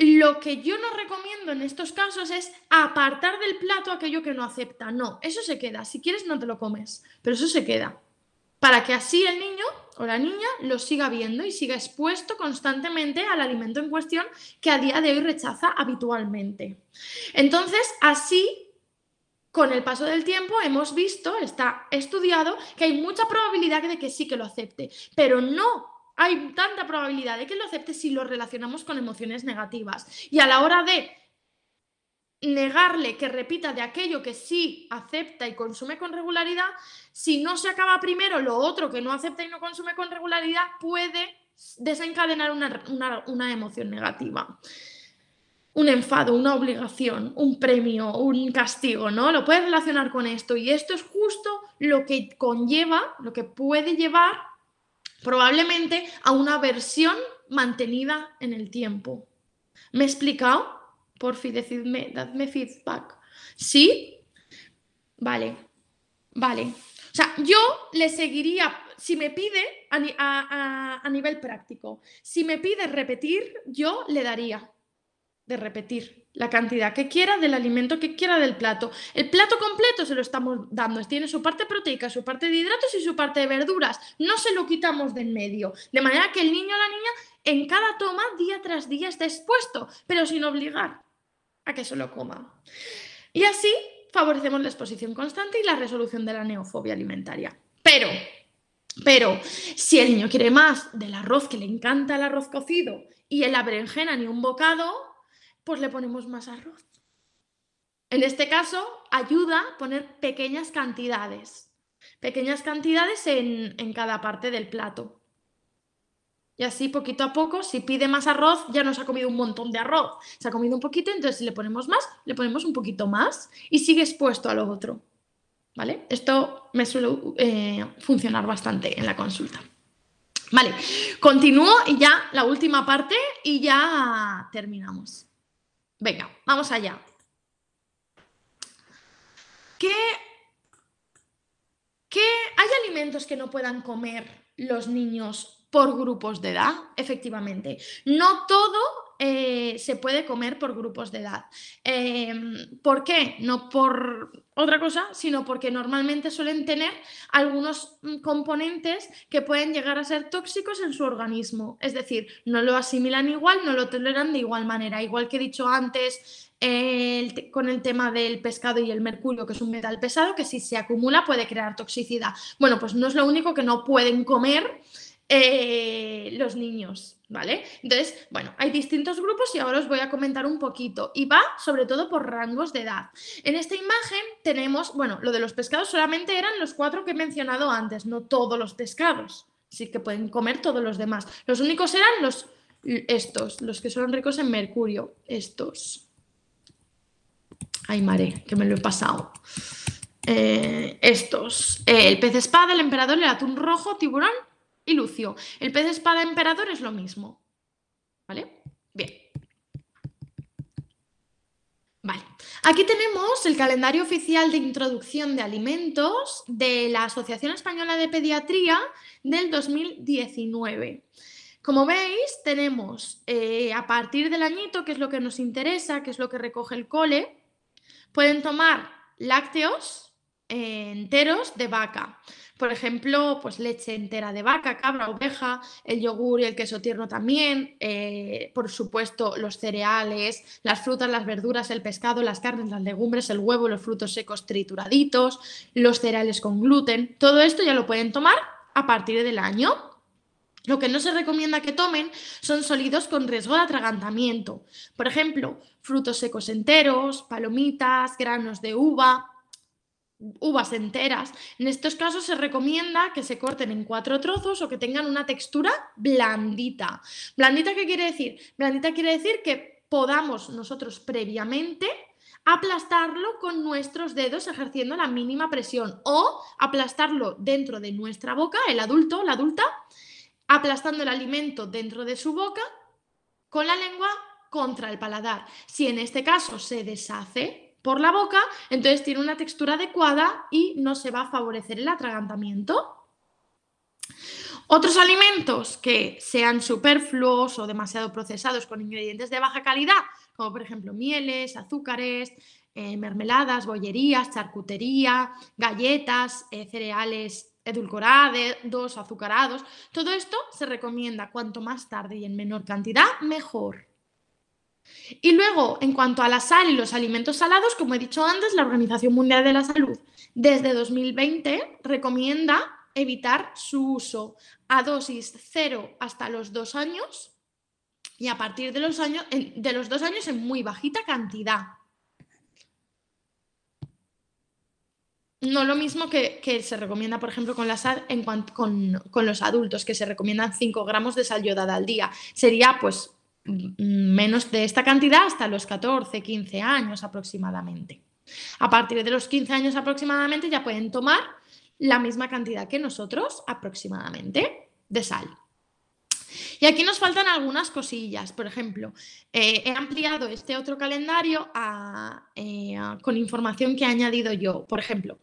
Lo que yo no recomiendo en estos casos es apartar del plato aquello que no acepta. No, eso se queda. Si quieres no te lo comes, pero eso se queda. Para que así el niño o la niña lo siga viendo y siga expuesto constantemente al alimento en cuestión que a día de hoy rechaza habitualmente. Entonces, así, con el paso del tiempo, hemos visto, está estudiado, que hay mucha probabilidad de que sí que lo acepte, pero no hay tanta probabilidad de que lo acepte si lo relacionamos con emociones negativas. Y a la hora de negarle que repita de aquello que sí acepta y consume con regularidad, si no se acaba primero lo otro que no acepta y no consume con regularidad, puede desencadenar una emoción negativa. Un enfado, una obligación, un premio, un castigo, ¿no? Lo puedes relacionar con esto y esto es justo lo que conlleva, lo que puede llevar probablemente a una aversión mantenida en el tiempo. ¿Me he explicado? Por fin, decidme, dadme feedback. ¿Sí? Vale, vale. O sea, yo le seguiría, si me pide a nivel práctico, si me pide repetir, yo le daría de repetir la cantidad que quiera del alimento que quiera del plato. El plato completo se lo estamos dando, tiene su parte proteica, su parte de hidratos y su parte de verduras. No se lo quitamos de en medio, de manera que el niño o la niña en cada toma, día tras día, está expuesto, pero sin obligar a que se lo coma. Y así favorecemos la exposición constante y la resolución de la neofobia alimentaria. Pero si el niño quiere más del arroz, que le encanta el arroz cocido, y en la berenjena ni un bocado, pues le ponemos más arroz. En este caso, ayuda a poner pequeñas cantidades en cada parte del plato. Y así, poquito a poco, si pide más arroz, ya no se ha comido un montón de arroz, se ha comido un poquito, entonces si le ponemos más, le ponemos un poquito más y sigue expuesto a lo otro. ¿Vale? Esto me suele funcionar bastante en la consulta. Vale, continúo y ya la última parte y ya terminamos. Venga, vamos allá. ¿Hay alimentos que no puedan comer los niños por grupos de edad? Efectivamente, no todo se puede comer por grupos de edad. ¿Por qué? No por otra cosa, sino porque normalmente suelen tener algunos componentes que pueden llegar a ser tóxicos en su organismo. Es decir, no lo asimilan igual, no lo toleran de igual manera. Igual que he dicho antes con el tema del pescado y el mercurio, que es un metal pesado, que si se acumula puede crear toxicidad. Bueno, pues no es lo único que no pueden comer los niños, ¿vale? Entonces, bueno, hay distintos grupos y ahora os voy a comentar un poquito. Y va sobre todo por rangos de edad. En esta imagen tenemos, bueno, lo de los pescados solamente eran los 4 que he mencionado antes, no todos los pescados. Sí que pueden comer todos los demás. Los únicos eran estos, los que son ricos en mercurio, estos. Ay, mare, que me lo he pasado. Estos. El pez espada, el emperador, el atún rojo, tiburón y lucio. El pez espada emperador es lo mismo. ¿Vale? Bien. Vale. Aquí tenemos el calendario oficial de introducción de alimentos de la Asociación Española de Pediatría del 2019. Como veis, tenemos a partir del añito, que es lo que nos interesa, que es lo que recoge el cole, pueden tomar lácteos enteros de vaca. Por ejemplo, pues leche entera de vaca, cabra, oveja, el yogur y el queso tierno también, por supuesto los cereales, las frutas, las verduras, el pescado, las carnes, las legumbres, el huevo, los frutos secos trituraditos, los cereales con gluten. Todo esto ya lo pueden tomar a partir del año. Lo que no se recomienda que tomen son sólidos con riesgo de atragantamiento. Por ejemplo, frutos secos enteros, palomitas, granos de uva, uvas enteras. En estos casos se recomienda que se corten en 4 trozos o que tengan una textura blandita. ¿Blandita qué quiere decir? Blandita quiere decir que podamos nosotros previamente aplastarlo con nuestros dedos ejerciendo la mínima presión o aplastarlo dentro de nuestra boca, el adulto o la adulta, aplastando el alimento dentro de su boca con la lengua contra el paladar. Si en este caso se deshace por la boca, entonces tiene una textura adecuada y no se va a favorecer el atragantamiento. Otros alimentos que sean superfluos o demasiado procesados con ingredientes de baja calidad, como por ejemplo mieles, azúcares, mermeladas, bollerías, charcutería, galletas, cereales edulcorados, azucarados, todo esto se recomienda cuanto más tarde y en menor cantidad, mejor. Y luego, en cuanto a la sal y los alimentos salados, como he dicho antes, la Organización Mundial de la Salud desde 2020 recomienda evitar su uso a dosis 0 hasta los 2 años y a partir de los 2 años en muy bajita cantidad. No lo mismo que se recomienda, por ejemplo, con la sal con los adultos, que se recomiendan 5 gramos de sal yodada al día. Sería pues menos de esta cantidad hasta los 14, 15 años aproximadamente. A partir de los 15 años aproximadamente ya pueden tomar la misma cantidad que nosotros aproximadamente de sal. Y aquí nos faltan algunas cosillas. Por ejemplo, he ampliado este otro calendario con información que he añadido yo. Por ejemplo,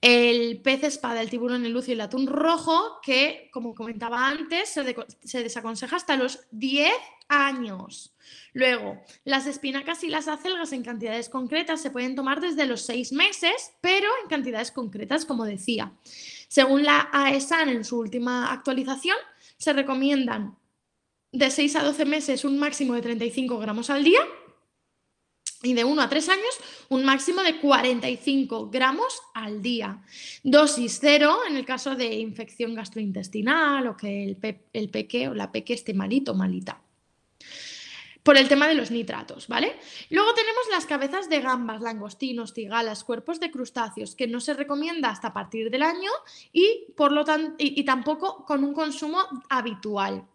el pez espada, el tiburón, el lucio y el atún rojo, que, como comentaba antes, se desaconseja hasta los 10 años. Luego, las espinacas y las acelgas en cantidades concretas se pueden tomar desde los 6 meses, pero en cantidades concretas, como decía. Según la AESAN, en su última actualización, se recomiendan de 6 a 12 meses un máximo de 35 gramos al día y de 1 a 3 años un máximo de 45 gramos al día. Dosis 0 en el caso de infección gastrointestinal o que el peque o la peque esté malito o malita. Por el tema de los nitratos, ¿vale? Luego tenemos las cabezas de gambas, langostinos, cigalas, cuerpos de crustáceos, que no se recomienda hasta a partir del año y, por lo tanto, y tampoco con un consumo habitual.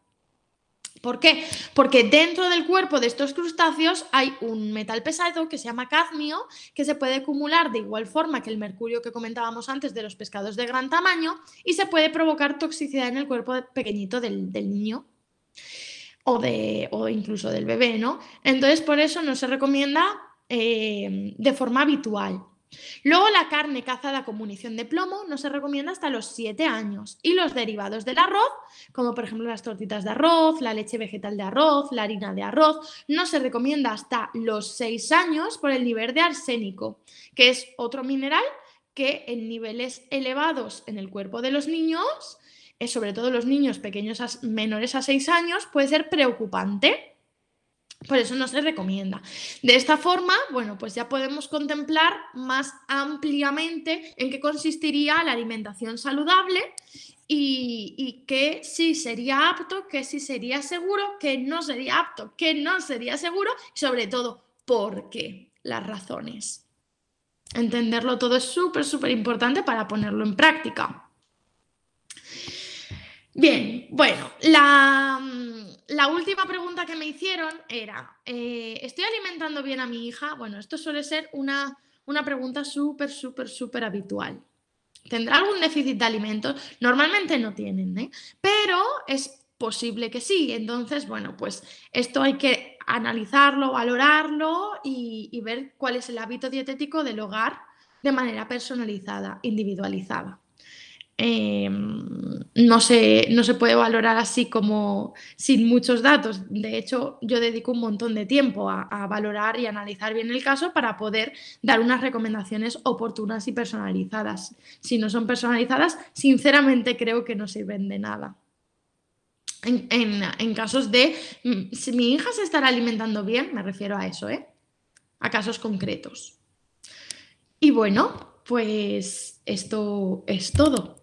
¿Por qué? Porque dentro del cuerpo de estos crustáceos hay un metal pesado que se llama cadmio, que se puede acumular de igual forma que el mercurio que comentábamos antes de los pescados de gran tamaño y se puede provocar toxicidad en el cuerpo pequeñito del niño o incluso del bebé, ¿no? Entonces, por eso no se recomienda de forma habitual. Luego, la carne cazada con munición de plomo no se recomienda hasta los 7 años. Y los derivados del arroz, como por ejemplo las tortitas de arroz, la leche vegetal de arroz, la harina de arroz, no se recomienda hasta los 6 años por el nivel de arsénico, que es otro mineral que en niveles elevados en el cuerpo de los niños, sobre todo los niños pequeños menores a 6 años, puede ser preocupante. Por eso no se recomienda. De esta forma, bueno, pues ya podemos contemplar más ampliamente en qué consistiría la alimentación saludable y qué sí sería apto, qué sí sería seguro, qué no sería apto, qué no sería seguro y sobre todo, por qué, las razones. Entenderlo todo es súper, súper importante para ponerlo en práctica. Bien, bueno, la última pregunta que me hicieron era, ¿estoy alimentando bien a mi hija? Bueno, esto suele ser una pregunta súper, súper, súper habitual. ¿Tendrá algún déficit de alimentos? Normalmente no tienen, pero es posible que sí. Entonces, bueno, pues esto hay que analizarlo, valorarlo y ver cuál es el hábito dietético del hogar de manera personalizada, individualizada. No se puede valorar así como sin muchos datos. De hecho, yo dedico un montón de tiempo a valorar y analizar bien el caso para poder dar unas recomendaciones oportunas y personalizadas. Si no son personalizadas, sinceramente creo que no sirven de nada. En casos de, si mi hija se estará alimentando bien, me refiero a eso, a casos concretos. Y bueno, pues esto es todo.